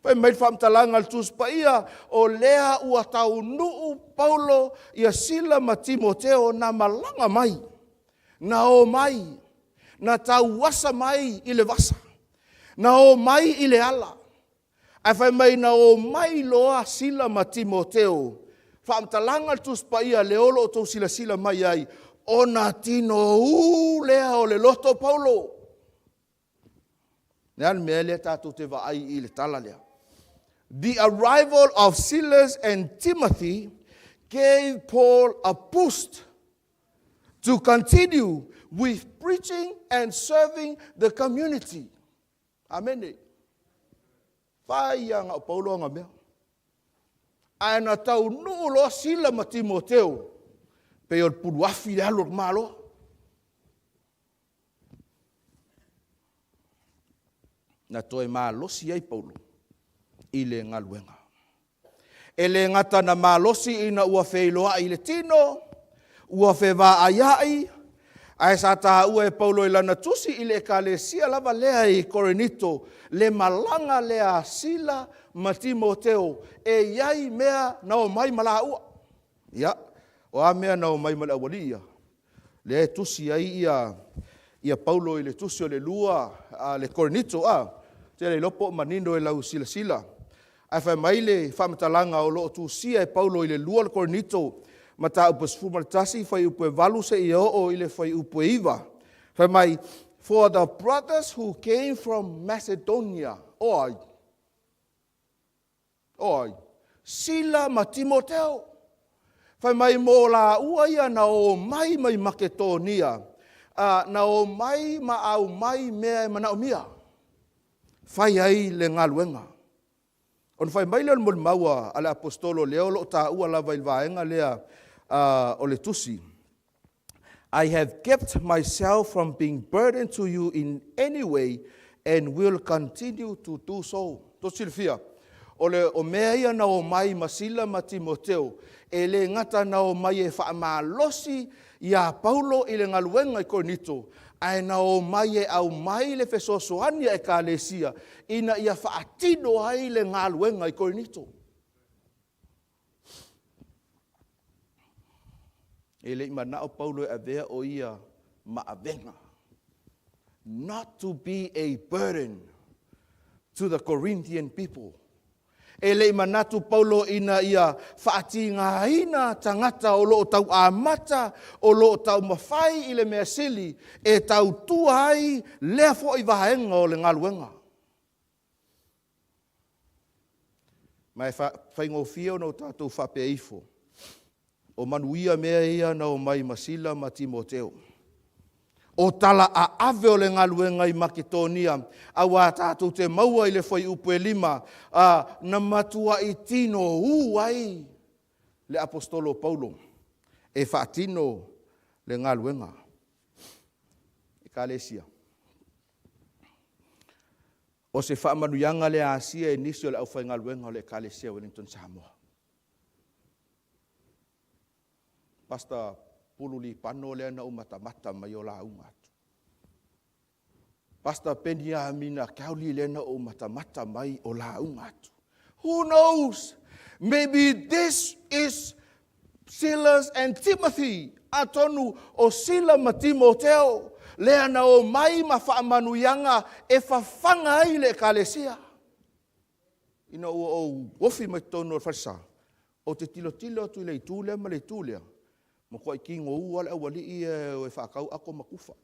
Pai mai whamtalanga tus pa ia o lea ua tau nuu Paulo ia Sila ma Timoteo na malanga mai, na o mai, na tau wasa mai i le wasa, na o mai i le ala. Ai whai mai na o mai loa Sila ma Timoteo, whamtalanga tus pa ia leolo o tau sila mai ai, o na tino lea o le loto Paulo. Nean mea lea tātou te wa ai i le tala lea. The arrival of Silas and Timothy gave Paul a boost to continue with preaching and serving the community. Amen. Whai anga o Paulo anga mea. Ai na tau nuu loa Sila ma Timoteo, pe o puruafi le alor malo. Na toi malosi ai Paulo i le ngaluenga. E le ngata na malosi ina ua Failauga i le tino, ua whewaa aiai, ai sa taha ua e Paulo i lana tusi i le ekalesia lava lea i Korinito, le malanga lea Sila ma Timoteo, e iai mea na o mai mala ua. Ia, o a mea na o mai mala ua lia. Le tusi ai ia Paulo i le tusi o le lua, le Korinito te le lopo manino e lau sila. Ai whai mai le whamatalanga o loo tusia e Paulo i le lua le Korinito, ma tā upa sfumaratasi, whai upa valu se i o i le whai upa iwa. Whai mai, for the brothers who came from Macedonia, oi, Sila ma Timoteo, whai mai mō la ua ia na o mai Makedonia, na o mai ma au mai mea mana o mia. Whai ai le ngaluenga. On whai mai leo mo maua ala apostolo leo lo ta ua lava il vaenga lea o le tusi. I have kept myself from being burdened to you in any way and will continue to do so. To silfia. O mea ia na o mai Sila ma Timoteo, e le ngata na o mai e whaamalosi ia Paulo i le ngaluenga i Korinito, ai na o mai e au mai le fesosoania e kalesia, ina ia whaatino ai le ngaluenga i Korinito. E le imana o Paulo e avea o ia maavenga. Not to be a burden to the Corinthian people. E le manatu Paulo ina ia whaati ngā ina tangata o loo tau amata, o loo tau mawhai i le mea sili, e tau tuai lea fo i wahaenga o le ngaluenga. Mai whaingofia o nau tātou whapea ifo, o manuia mea ia na o mai Sila ma Timoteo. O tala a ave o le ngaluenga i Makedonia, a wā tātou te maua i le whai upu e lima, na matua i tino uai le apostolo Paulo, e whaatino le ngaluenga. E kalesia. O se whaamanuianga le Asia e nisi o le au whai ngaluenga o le kalesia Wellington Samoa. Pastor Pululi pano le na umata mai o la unga. Pastor Penia Amina kauli le na umata mai o la unga. Who knows? Maybe this is Silas and Timothy. Atonu o Sila ma Timoteo. Lea na o mai ma whaamanuyanga e whawhanga ai le kalesia. Ina o wofi mai tono o whasa. O te tilo tu le tūlea ma le tūlea. Mo ko ki ngo u ala wali e whakau ako makufa.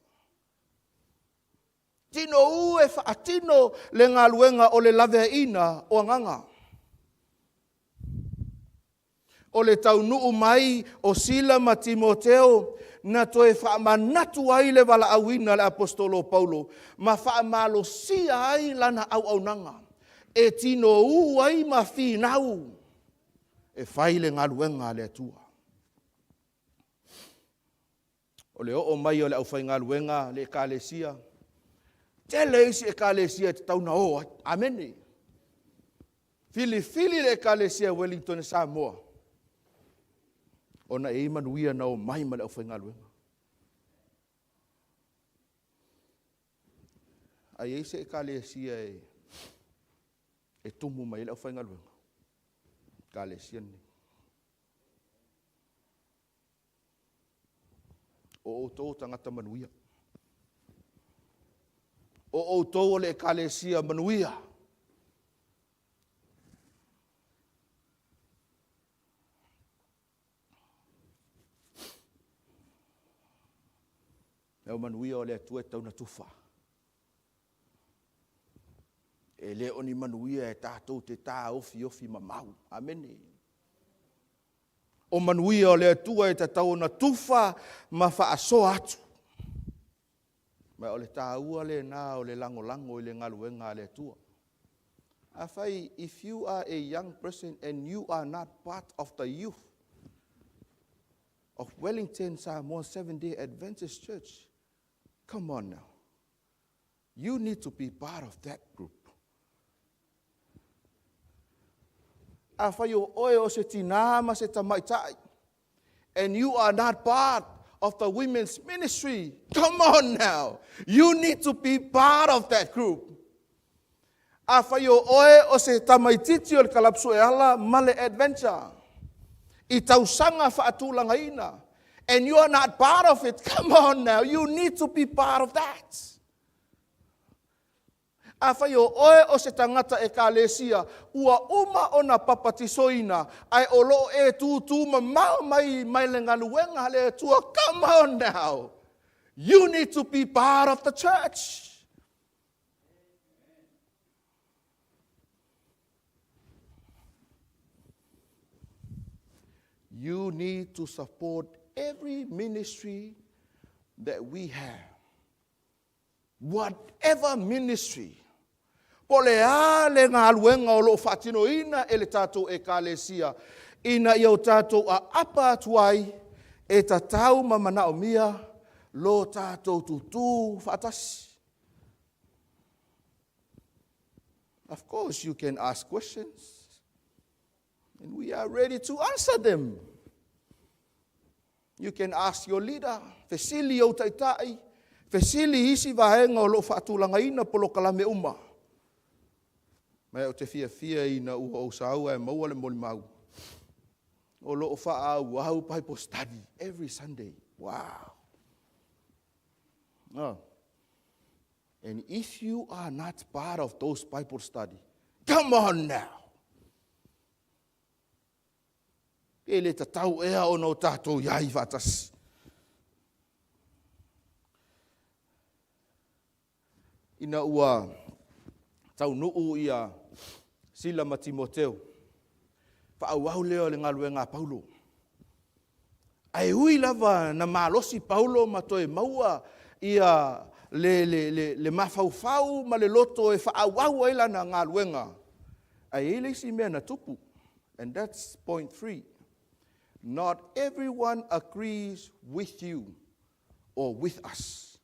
Tino u e whaatino le ngaluenga o le lave ina o nganga. O le tau nuu mai o Sila ma Timoteo na toe whaamanatu ai le wala awina le apostolo Paulo, ma whaamalo si ai lana au nanga. E tino u ai ma whinau. E whai le ngaluenga le atua. O le o mai o le au whai ngaluenga le kalesia. Tele isi e kalesia te tauna o. Amene. Fili le kalesia Wellington Samoa. Ona e manuia na o mai ma le au whai ngaluenga. Ai ei se ekalesia e tumu mai le au whainga luenga. Ekalesia ni. O tō tangata manuia. O tō le ekalesia manuia. Eo manuia o le atua e tauna tufa. E le oni manuia e tātou te tā ofi mamau. Amene. O manuia o le atua e tātou na tufa ma whaaso atu. Mai o le tāua le nā o le lango i le ngaluenga le atua. Awhai, if you are a young person and you are not part of the youth of Wellington Samoan Seventh-day Adventist Church, come on now. You need to be part of that group. Awhai o oe o se tinama se tamaitai. And you are not part of the women's ministry. Come on now. You need to be part of that group. Awhai o oe o se tamaititi o le kalapsu e ala male adventure. I tausanga whaatulanga ina. And you are not part of it. Come on now. You need to be part of that. Awhai o oe o se tangata e kalesia, ua uma o na papatisoina, ai o lo e tūtū ma mai le ngaluenga le tua. Come on now. You need to be part of the church. You need to support every ministry that we have. Whatever ministry. Po le a le ngā luenga o lo whatino ina e le tātou e kālesia. Ina i au tātou a apa atuai e tātou mamana o mia lo tātou tutu whatasi. Of course you can ask questions. And we are ready to answer them. You can ask your leader, fesili o taitai, fesili isi vahenga o lo whaatulanga ina polo kalame uma. Mai o te fia ina ua o saua e maua le moli mau. O lo o wha au Bible study every Sunday. Wow. Oh. And if you are not part of those Bible study, come on now. E le tatau ea o no tātou iai whatas. Ina ua tau nuu ia sila ma Timoteo. Whaau leo le ngaluenga Paulo. Ai hui lava na malosi Paulo ma toe maua ia le mafaufau ma le loto e whaau ila na ngaluenga. Ai ele si mea na tupu. And that's point 3. Not everyone agrees with you or with us.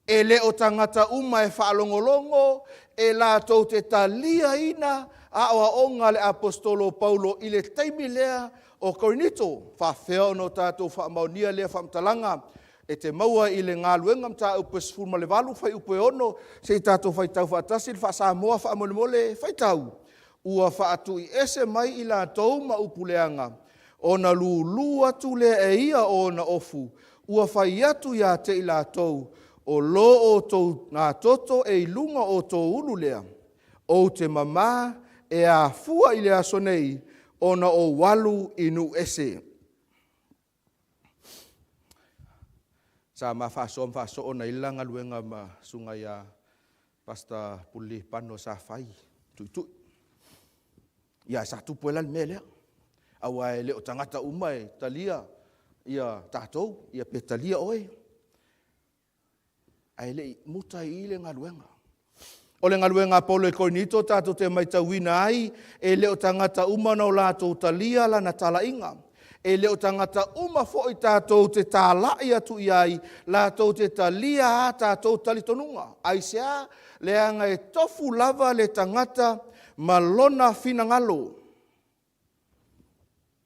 E le o tangata uma e whaalongolongo, e la tau te talia ina a oa onga le apostolo Paulo i le taimi lea o Korinito. Whawhea no tātou whaamaunia lea whaamtalanga, e te maua i le ngā luenga mta upe sfurma le walu, whai upe ono, se i tātou whaitau whaatasi, wha Samoa whaamolemole whaitau. Ua whaatu i ese mai i la tau ma upuleanga. O na lulu atu le e ia o na ofu, ua whai atu ia te i la tau, o lo o tau ngā toto e ilunga o tau ulu lea. O te mama e a fua i le aso nei, o na o walu inu ese. Sa ma whaso o na ilanga luenga ma sunga ia pasta puli pano sa whai, tui. Ia sa tupuela le melea. Awa e leo tangata umai, talia, ia tātou, ia pe talia oe. Ai le muta i le ngaluenga. O le ngaluenga Paulo e Korinito, tātou te maitauina ai, e leo tangata uma nau lātou talia la na tala inga. E leo tangata uma fo i tātou te tālai atu i ai, lātou te talia a tātou talitonunga. Ai sea, le anga e tofu lava le tangata malona finangalo.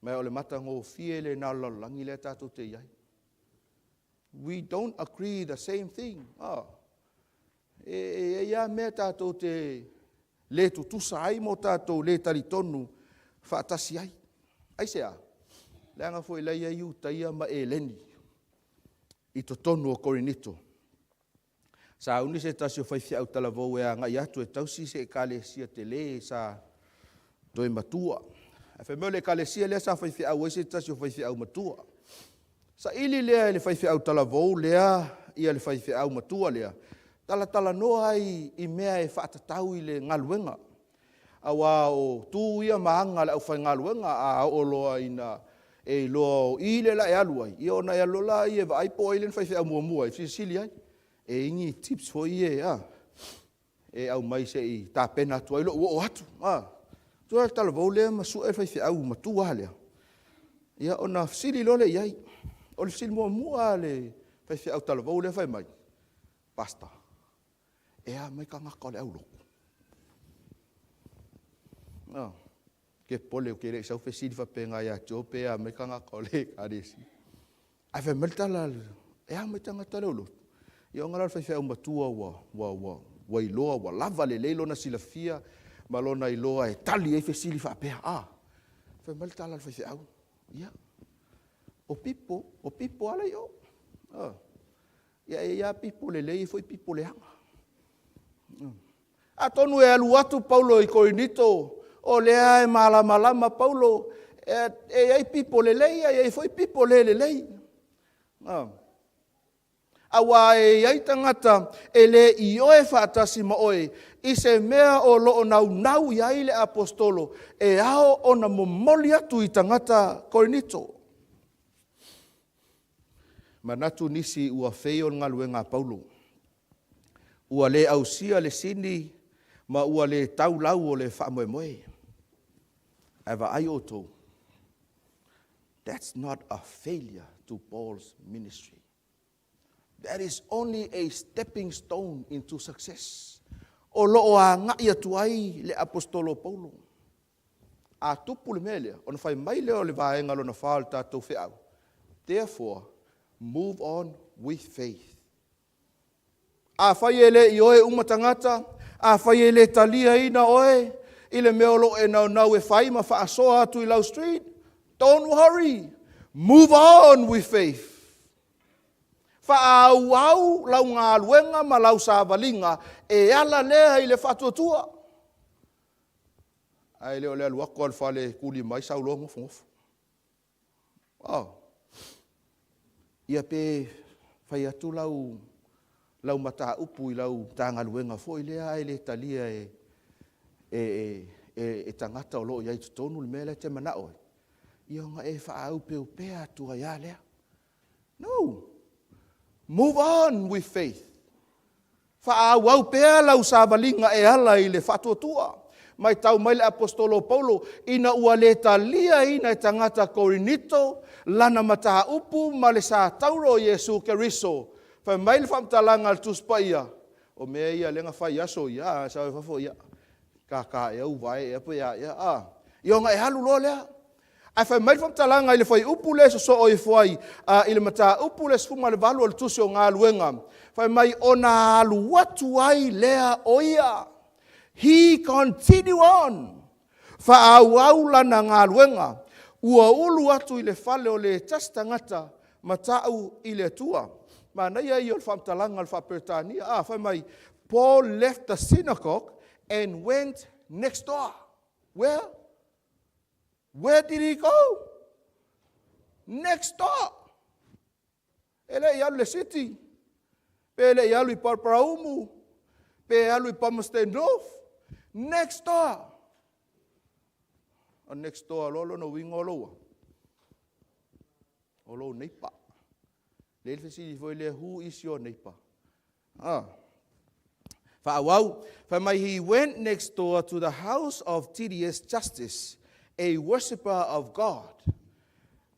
Mai o le matango fie le nā lalangi le tātou te iai. We don't agree the same thing. ia mea tātou te le tutusa ai mo tātou le taritonu whaatasi ai. Ai sea, leanga fo ilai ai utaia ma e leni i to tonu o Korinito. Sa uni se tasi o whaiwhi au talavou e a ngai atu e tausi se e kalesia te le sa toi matua. E whaimeo le kalesia lea sa whaiwhi au e se tasi o whaiwhi au matua. Sa ili lea le whaiwhi au talavou lea ia le whaiwhi au matua lea. Tala noa i mea e whaatatau i le ngaluenga. Awa o tū ia maanga le au whai ngaluenga a o loa ina e loa o i le la e aluai. I ona e alola i e vaipo i le whaiwhi au mua i fisili ai. E ingi tips fo i e a. E au mai se i tā pena atu ai lo o atu. Tua tala vau lea masu e whaiwhi au matua lea. Ia ona fisili lo le iai. O le fisili mua le whaiwhi au tala vau lea whai mai. Pasta. Ea mai ka ngaka le au loko. Ke pole o ke rei sau fesiri whapenga ia tiope ea mai ka ngaka le karesi. Ai whai meltala ea mai tangata leo lotu. Ia o ngarar whai au matua wa iloa wa lava le leilo na silafia ma lona iloa e tali e fesiri whapea. Whai meltala le whai au. Ia. O pipo ala yo. Ia pipo le lei foi pipo le hanga. A tonu e alu atu Paulo i Korinito, o lea e malama Paulo, e ai pipo le lei, e foi pipo le lei. Awa e ai tangata, e le i oe whaatasi ma oe, i se mea o loo nau i ai le apostolo, e ao o na momoli atu i tangata Korinito. Manatu nisi ua feio ngaluenga Paulo. Ua le ausia le sini, ma ua le tau lau o le whaamoemoe. Ava ai oto. That's not a failure to Paul's ministry. That is only a stepping stone into success. O loo a ngai atu ai le apostolo Paulo. A tupu le melea, o na whai mai leo le vaenga lo na whaal tātou whiau. Therefore, move on with faith. A whai ele i oe umatangata, a whai ele talia ina oe, i le meolo e nau e whai ma whaasoa atu i Lau Street. Don't worry. Move on with faith. Whaau lau ngā luenga ma lau sāwalinga e ala lea i le whatuatua. Ai leo lea luako al whale kuli mai sau loa ngofu. Ia pe whai atu lau mata upu i lau tanga luenga fo i lea ai le talia e tangata o loo iai tutonu le mele te mana oi. Ia nga e whaau pe upea tua ia lea. No. Move on with faith. Whaau pea lau sāwalinga e ala i le whatuatua. Mai tau mai le apostolo Paulo, ina ua le talia ina e tangata Korinito, lana mata upu ma le sa tauro Yesu Keriso. Whai mai le whamtalanga al tuspa ia. O mea ia lenga whai aso ia, sa e whafo ia. Ka e au vai e po ia. Ia nga e halu loa lea. Ai whai mai le whamtalanga i le whai upu le so o i whai. I le mata upu le sfuma le valu al tusi o ngā luenga. Whai mai o nā alu watu ai lea o ia. He continue on. Whaau lana ngā luenga. Ua ulu atu i le whale o le tastangata matau i le tua. Mana ia i o le whamtalanga le whapertania. Whai mai, Paul left the synagogue and went next door. Where? Where did he go? Next door. Ele i alu le city. Pe ele i alu i Parparaumu. Pe alu i Palmerston North. Next door. A next door lolo no winga oloa. Olo neipa. Lele fesi foi le who is your neighbor? Whaau, he went next door to the house of Tedious Justice, a worshipper of God.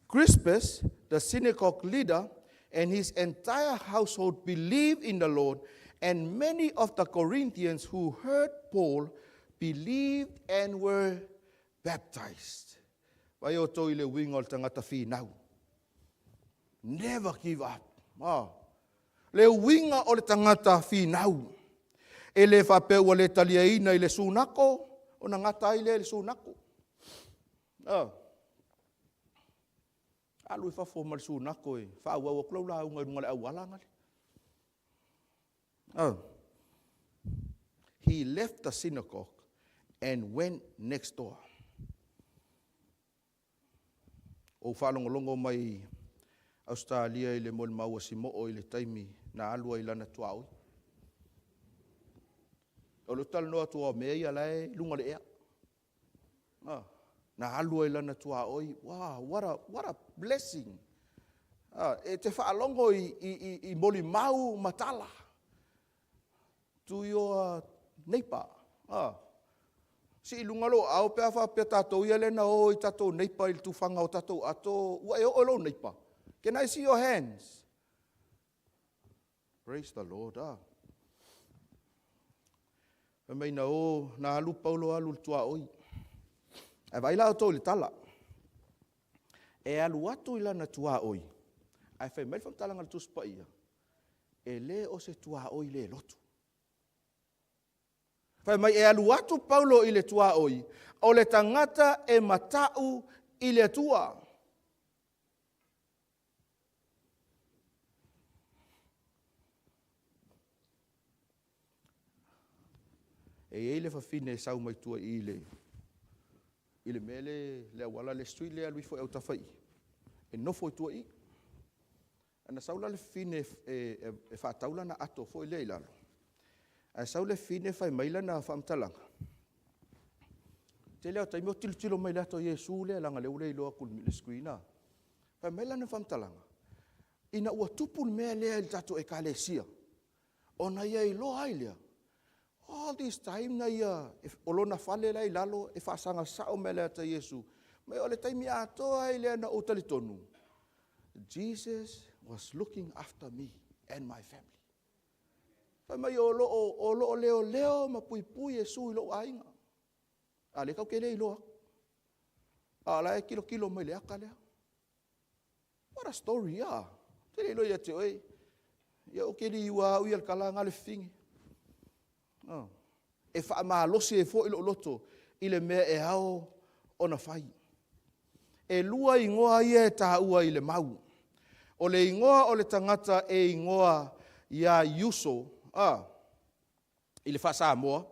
Crispus, the synagogue leader, and his entire household believed in the Lord, and many of the Corinthians who heard Paul believed and were baptized. Vai o toi le winga o tangata whinau. Never give up. Le winga o le tangata whinau. E le whapea ua le taliaina i le sunako, o na ngata i le sunako. Alu i whafo ma le sunako e, whaua ua klau la unga runga le au alanga le. He left the synagogue and went next door. O whalongolongo mai Australia i le mol maua si mo'o i le taimi na alua i lana tuaui. O le tala noa tua mea ia lai lunga le ea. Na alua i lana tuaui. Wow, what a blessing. E te whaalongo i moli mau matala. To your neighbor. Si ilunga lo, au pea wha pea tātou ia lena o i tātou neighbor i tu whanga o tātou ato. Ua e o lo neighbor. Can I see your hands? Praise the Lord. Mai na o, na alu paulo alu tua oi. E vai la o tō le tala. E alu atu i lana tua oi. Ai whai mai whamtalanga le tuspa ia. E le o se tua oi le lotu. Whai mai e alu atu paulo i le tua oi. O le tangata e matau i le tua. E le whawhine sau mai tua i le mele le awala le street le alui fo e utawhai. E nofo i tua i. Ana saula le fine e whataula na ato fo i le ilalo. A saula fine whai maila na whamtalanga. Te leo taimio tilo mai le ato Yesu le langa le ule iloa kulmi le screena. Whai maila na whamtalanga. Ina ua tupul mea lea il tato e ka le sia. Ona ia iloa ailea. All this time na ia, olona fale lai lalo, e whaasanga sao me lea ta Yesu. Mai ole taimi atoa i lea na o talitonu. Jesus was looking after me and my family. Whai mai o loo leo ma pui Yesu i loo ainga. A le kau ke le i loa. A la e kilo mai lea ka lea. What a story, ya. Te le ilo ia te oi. Ia o ke li iwa ui al kala ngale fingi. E wha maa losi e fo ilo loto i le mea e hao o na whai. E lua ingoa ia e taha ua i le mau. O le ingoa o le tangata e ingoa ia Yuso, i le wha Samoa,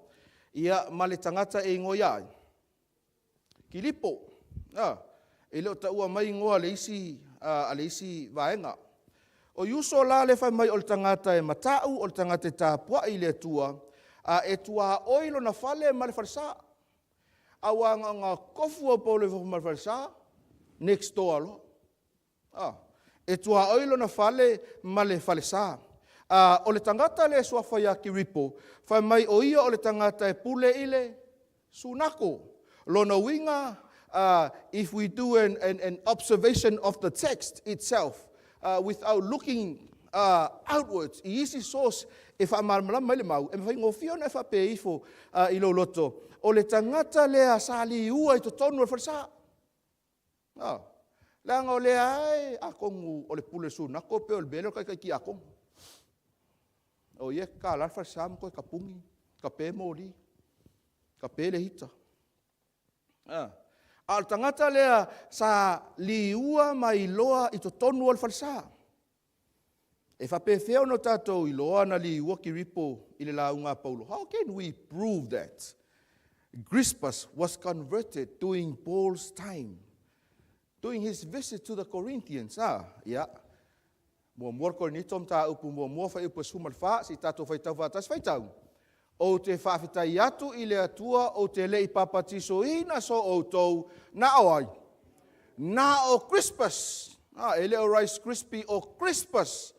ia ma le tangata e ingoa iai. Kilipo, e leo ta ua mai ingoa le isi vaenga. O Yuso la le whai mai o le tangata e matau, o le tangata e tāpua i le tua, e tua oilo na fale ma le farisa. Awa ngā kofu o pau le ma le farisa, next door lo. E tua oilo na fale ma le farisa. O le tangata le suafa ya kiripo, whai mai o ia o le tangata e pule ile sunako. Lona winga, if we do an observation of the text itself, without looking outwards, i isi source, e whaamaramalam mai le mau, e mwhai ngofio na e whape ifo i lo loto. O le tangata lea sali ua i to tonu al farisa. Langa o lea ai, a kongu o le pule sunako, pe o le bele o kai ki a kongu. O ie ka alar farisa mko e ka pungi, ka pe mori, ka pe le hita. Al tangata lea sa liua mai loa i to tonu al farisa. E whape feo no tātou i loa na liua ki ripo i le launga Paulo. How can we prove that? Crispus was converted during Paul's time, during his visit to the Corinthians. Mua mua korinitom tā upu mua mua whai upu sumal wha, si tātou whai tau whātas whai tau. O te whawhitai atu i le atua, o te lei papatiso ina so o tau, na oai. Na o Crispus. E leo Rice Crispy o Crispus.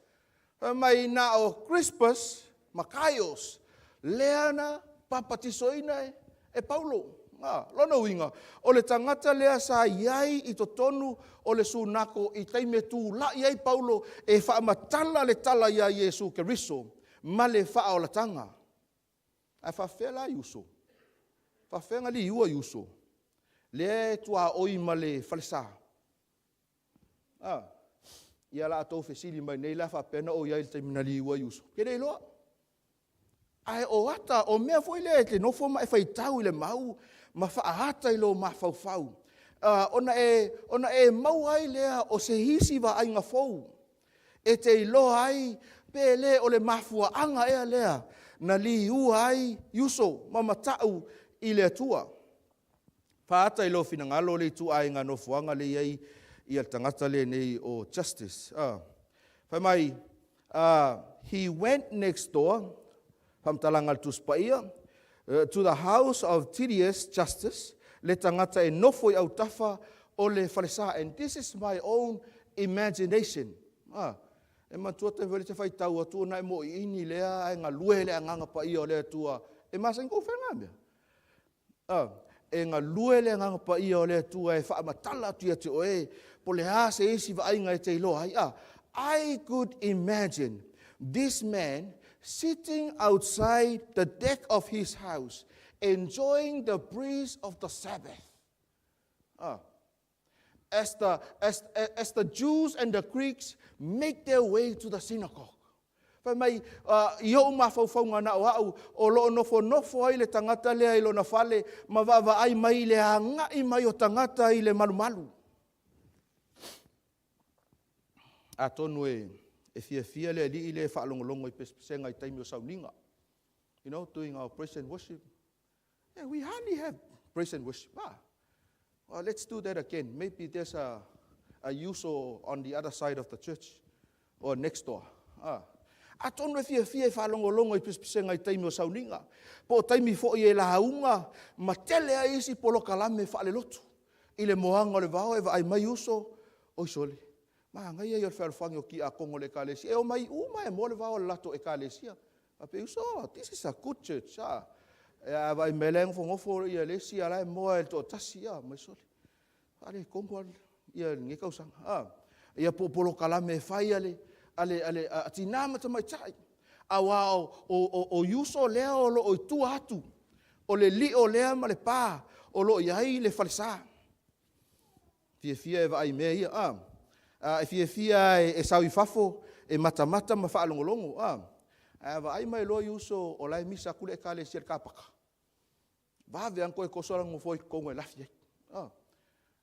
Mai na o Crispus, Makaios. Leana papatisoina e Paulo. Lona winga. O le tangata lea sa iai i to tonu o le sunako i taime tū la iai Paulo e whaamatala le tala ia Yesu Keriso. Ma le wha o la tanga. Ai whawhela Yuso. Whawhenga li iua Yuso. Le tua oi ma le falesa. Ia la atou fesili mai nei la whapena o iai le taimina li iua Yuso. Kere iloa. Ai o ata o mea foi le te no foma e fai tau le mau ma faahata I lo ma fau. Ona e mau ai lea o se hisi wa ai ngā fou. E te ilo ai pe le o le mafua anga ea lea na li ua ai yuso mamatau I le atua. Faata I lo finangalo le tu ai ngā nofuanga le iai I al tangata le nei o justice. Whai mai, he went next door, whamtalangal tuspaia, to the house of tedious justice, le tangata e nofo I au tafa o le whalesa. And this is my own imagination. E matua te vele te whai tau atua na e mo I ini lea, e ngā lue lea nganga pa I o lea tua. E masa ingo whenga mea. E ngā lue lea nganga pa I o lea tua e whaamatala tua te oe, po le hase isi wa ainga e te ilo. I could imagine this man sitting outside the deck of his house, enjoying the breeze of the Sabbath. As the Jews and the Greeks make their way to the synagogue. Whai mai, iho mawhauwhaunga na o au, o loo nofo ai le tangata lea I lo na whale, ma wawa ai mai le hangai mai o tangata I le malu. A tonu e fia le li I le whaalongolongo I pesenga I taimi o Sauniga. You know, doing our praise and worship. Yeah, we hardly have praise and worship. Well, let's do that again. Maybe there's a uso on the other side of the church or next door. A tonu e fia e whaalongolongo I pesenga I taimi o Sauniga. Po taimi fo I e la haunga, ma tele a isi polo kalame whaale lotu. I le moanga o le vao e wa ai mai uso o isole. Ma ngai e whaalwhangi o ki a kongo le kalesia. E o mai uma e mo le vao lato e kalesia. A pe uso, this is a good church. E a vai meleng fo ngofo I a lesi ala e moa e to tasi a mai sole. Ale kongo I a nge kausanga. Ia polo kalame e whai ale atinama ta mai tai. A wao o yuso lea o lo o tu atu. O le li o lea ma le pā. O lo iai le falesa. Fia e vai mea ia. E fia e sau I fafo e mata ma whaalongolongo. Wa ai mai lo yuso o lai misa kule e kale sia kapaka. Wawe anko e kosorango foi kongo e lafi.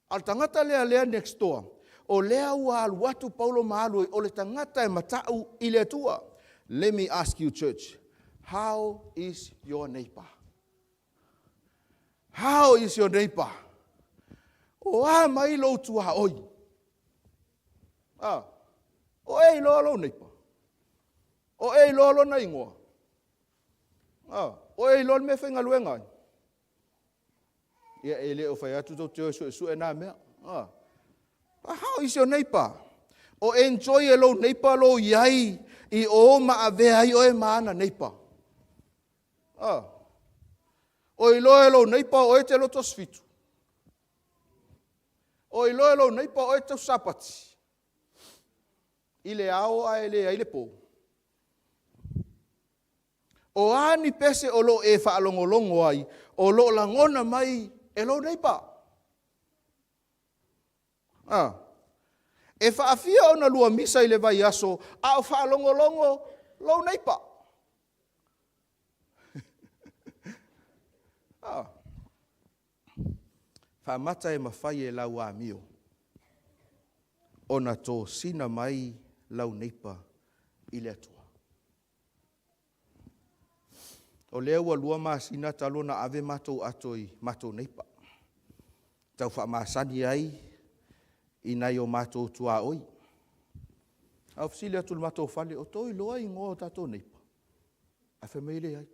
Al tangata lea next door. O lea ua aluatu Paulo maalu o le tangata e matau I le tua. Let me ask you, church, how is your neighbor? How is your neighbor? O a mai lo tua oi. O ei lo neighbor. O ei lo na ingoa. O ei lo me whenga luenga. Ia e le o whai atu tau te su e nā mea. How is your neighbor? O enjoy e lo neighbor lo iai I o ma a vea I o e maana neighbor. O I lo neighbor o e te loto sfitu. O I lo neighbor o e te sapati. I le ao a e le po. O ani pese o lo e whaalongolongo ai, o lo langona mai e lo neighbor. E whaafia o na lua misa I le vai aso, a o whaalongolongo lo neighbor. Whaamata e mawhai e lau a mio. O na tō sina mai lau neighbor I le atua. O lea ua lua maasina talo na ave matou atoi matou neighbor. Tau whamasani ai I nai o matou tua oi. Au fsile atu le matou fale, o toi loa I ngō tatou neighbor. A whameile ai.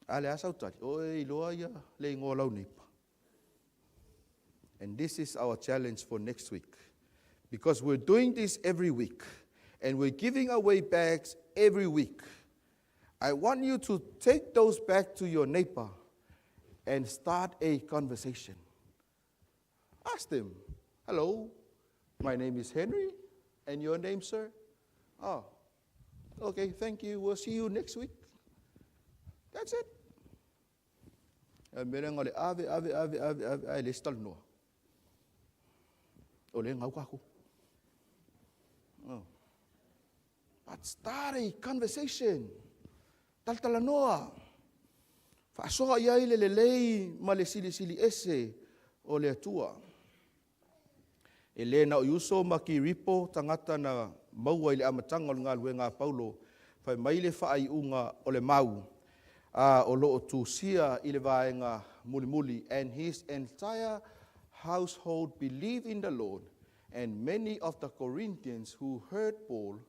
Ale asau tari, oi loa ia le ngō lau neighbor. And this is our challenge for next week. Because we're doing this every week. And we're giving away bags every week. I want you to take those back to your neighbor and start a conversation. Ask them, hello, my name is Henry, and your name, sir? Oh, okay, thank you. We'll see you next week. That's it. Mereng ole ave le stal no. Ole ngau ka ku. But start a conversation. Taltala noa. Whaasoa ia ile lei ma le sili ese o le atua. E le na o yuso ma ki ripo tangata na maua ile amatanga o ngā luenga Paulo. Whai maile whaai unga o le mau. O loo tūsia i le vaenga muli. And his entire household believed in the Lord. And many of the Corinthians who heard Paul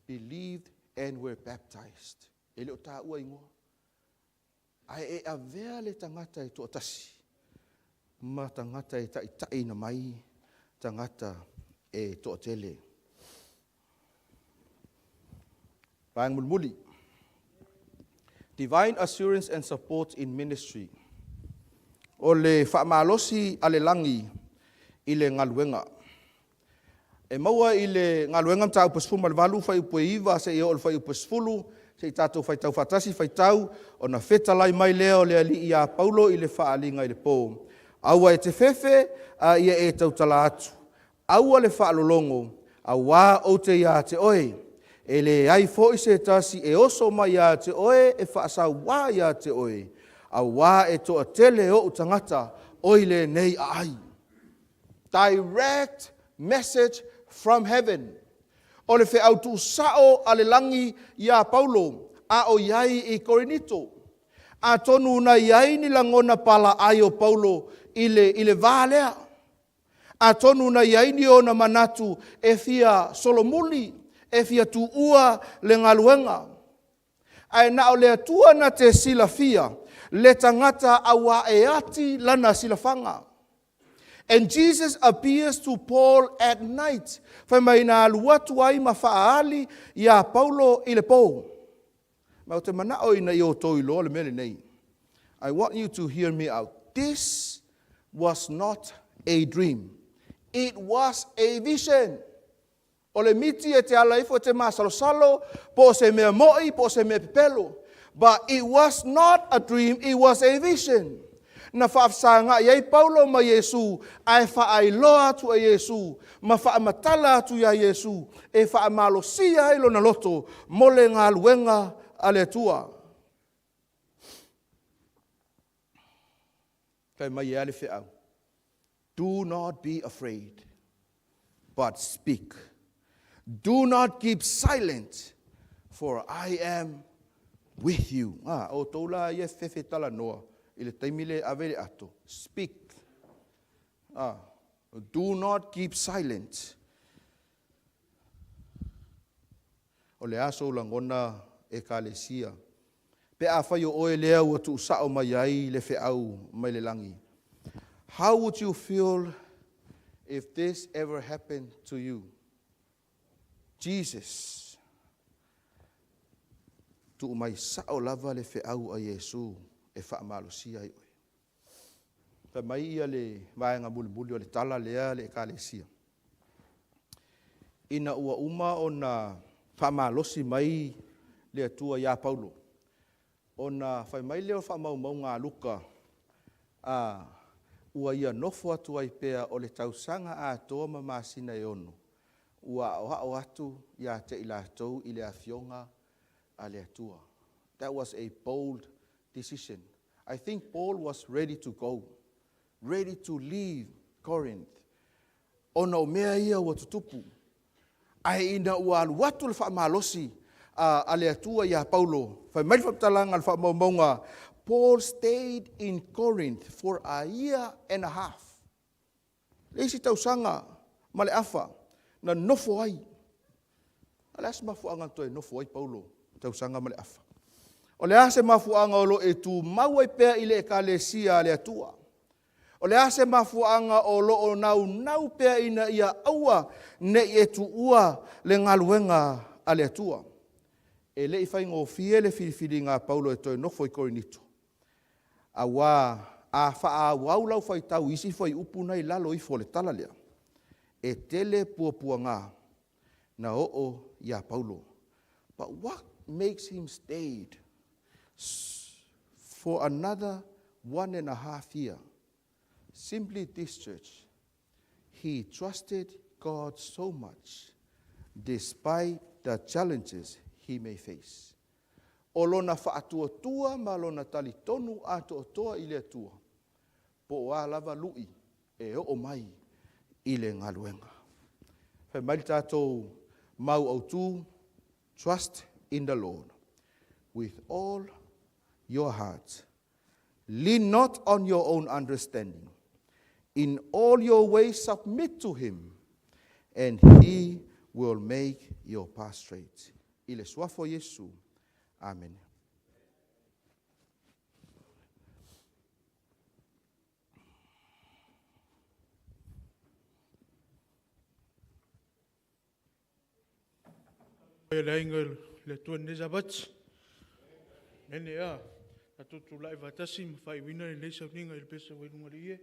believed and were baptized. E leo tā ua ingoa. Ai e a vea le tangata e tō tasi. Ma tangata e tai na mai. Tangata e tō tele. Vaenga muli. Divine assurance and support in ministry. O le whaamalosi ale langi i le ngaluenga. E maua i le ngaluenga mta upasfulu ma le valu whai upe iwa se i o le whai upasfulu se i tātou whai tau whatasi whai tau o na whetalai mai leo le ali i a Paulo i le whaalinga i le pō. Aua e te whewhe a ia e tau tala atu. Aua le whaalolongo a wā o te ia te oe. E le ai fo i se tasi e oso mai ia te oe e whaasau wā ia te oe. A wā e toa tele o utangata oile nei ai. Direct message from heaven. O le wheau tu sao ale langi ia Paulo a o iai i Korinito. A tonu na iai ni langona pala ai o Paulo i le vālea. A tonu na iai ni o na manatu e fia solomuli. E fia tu ua le ngaluenga. Ai na o le atua na te silafia, le tangata awa e ati lana silafanga. And Jesus appears to Paul at night. Whai mai na aluatu ai ma whaali ia Paulo i le pō. Ma o te manao ina i o tō ilo le mele nei. I want you to hear me out. This was not a dream. It was a vision. O le miti e te ala ifo te māsalo-salo, po se mea moi, po se mea pepelo. But it was not a dream, it was a vision. Na whaafsanga iei Paulo ma Yesu, ai whaailoa atu a Yesu, ma whaamatala atu ia Yesu, e whaamalosia ilo na loto, mole ngā luenga ale tua. Kai mai e ale whiau. Do not be afraid, but speak. Do not keep silent, for I am with you. O toula ia fefe tala noa, ile taimile avele ato. Speak. Do not keep silent. O le aso langona e kalesia. Pe a whai o oe lea ua tu sao mai ai le whiau mai le langi. How would you feel if this ever happened to you? Jesus, tu mai sao lava le whiau a Yesu e whaamalosia i oe. Ta mai ia le vaenga muli o le tala lea le ekalesia. Ina ua uma o na whaamalosi mai le atua ia Paulo. O na whai mai leo whaamaumau ngā luka ua ia nofo atu ai pea o le tausanga a toa ma masina e ono. Ua o atu ia te ilatou i le afionga a le atua. That was a bold decision. I think Paul was ready to go, ready to leave Corinth. Ona o mea ia ua tutupu. Ai ina ua aluatu le whaamalosi a le atua ia Paulo. Whai mai whaptalanga le whaamaumaunga. Paul stayed in Corinth for a year and a half. Leisi tausanga ma le afa. Na nofo ai. Alas mafuanga toi nofo ai Paulo. Tausanga ma le afa. O le ase mafuanga o lo e tu maua pea i le ekalesia le atua. O le ase mafuanga o lo o nau pea ina ia aua ne e tu ua le ngaluenga a le atua. E le i whai ngō fie le filifili ngā Paulo e toi nofo i Korinito. A wā a wha waulau whai tau isi whai upu nei lalo i fo le tala lea. E tele puapua ngā na o ia Paulo. But what makes him stayed for another 1.5 years? Simply this, church. He trusted God so much despite the challenges he may face. O lona whaatuatua ma lona talitonu atoa i le atua. Po o lava lui e o mai i le ngaluenga. Whai mai tātou mau au tū, trust in the Lord with all your heart. Lean not on your own understanding. In all your ways submit to him, and he will make your path straight. I le suafo Yesu. Amen. Lainga le tuan ne zabat. Nene a, na tutu lai vatasi mawhai wina le Sauniga i le pesa wainungarie.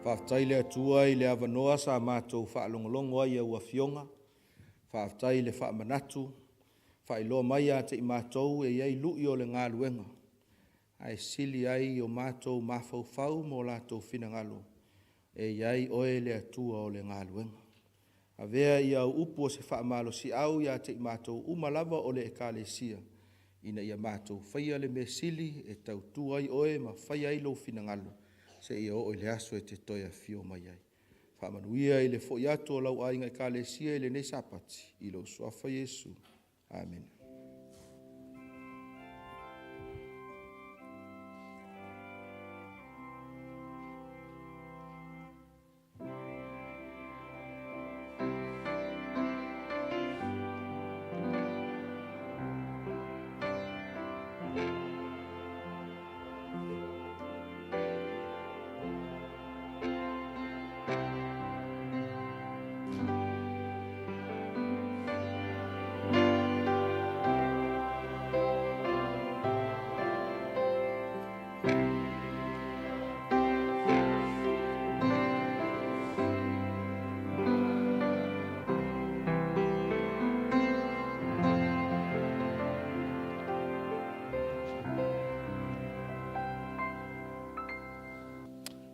Whaafatai le atua i le avanoa sa mātou whaalongolongo ai au awhionga. Whaafatai le whaamanatu. Whaailoa mai a te i mātou e iei lui o le ngā luenga. Ai sili ai o mātou mawhauwhau mō lātou whinangalo. E iei oe le atua o le ngā luenga. A vea i au upu o se whaamalo si au i a te i mātou umalava o le ekalesia. Ina ia mātou whaia le me sili e tau tuai oe ma whaia ilo whinangalo. Se ia o le aso e te toia fio mai ai. Whaamanuia i le fo i atu o lau ainga ekalesia i le nei sapati. I lo suafa Jesu. Amen.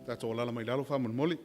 Tato lala mai lalo wha moli.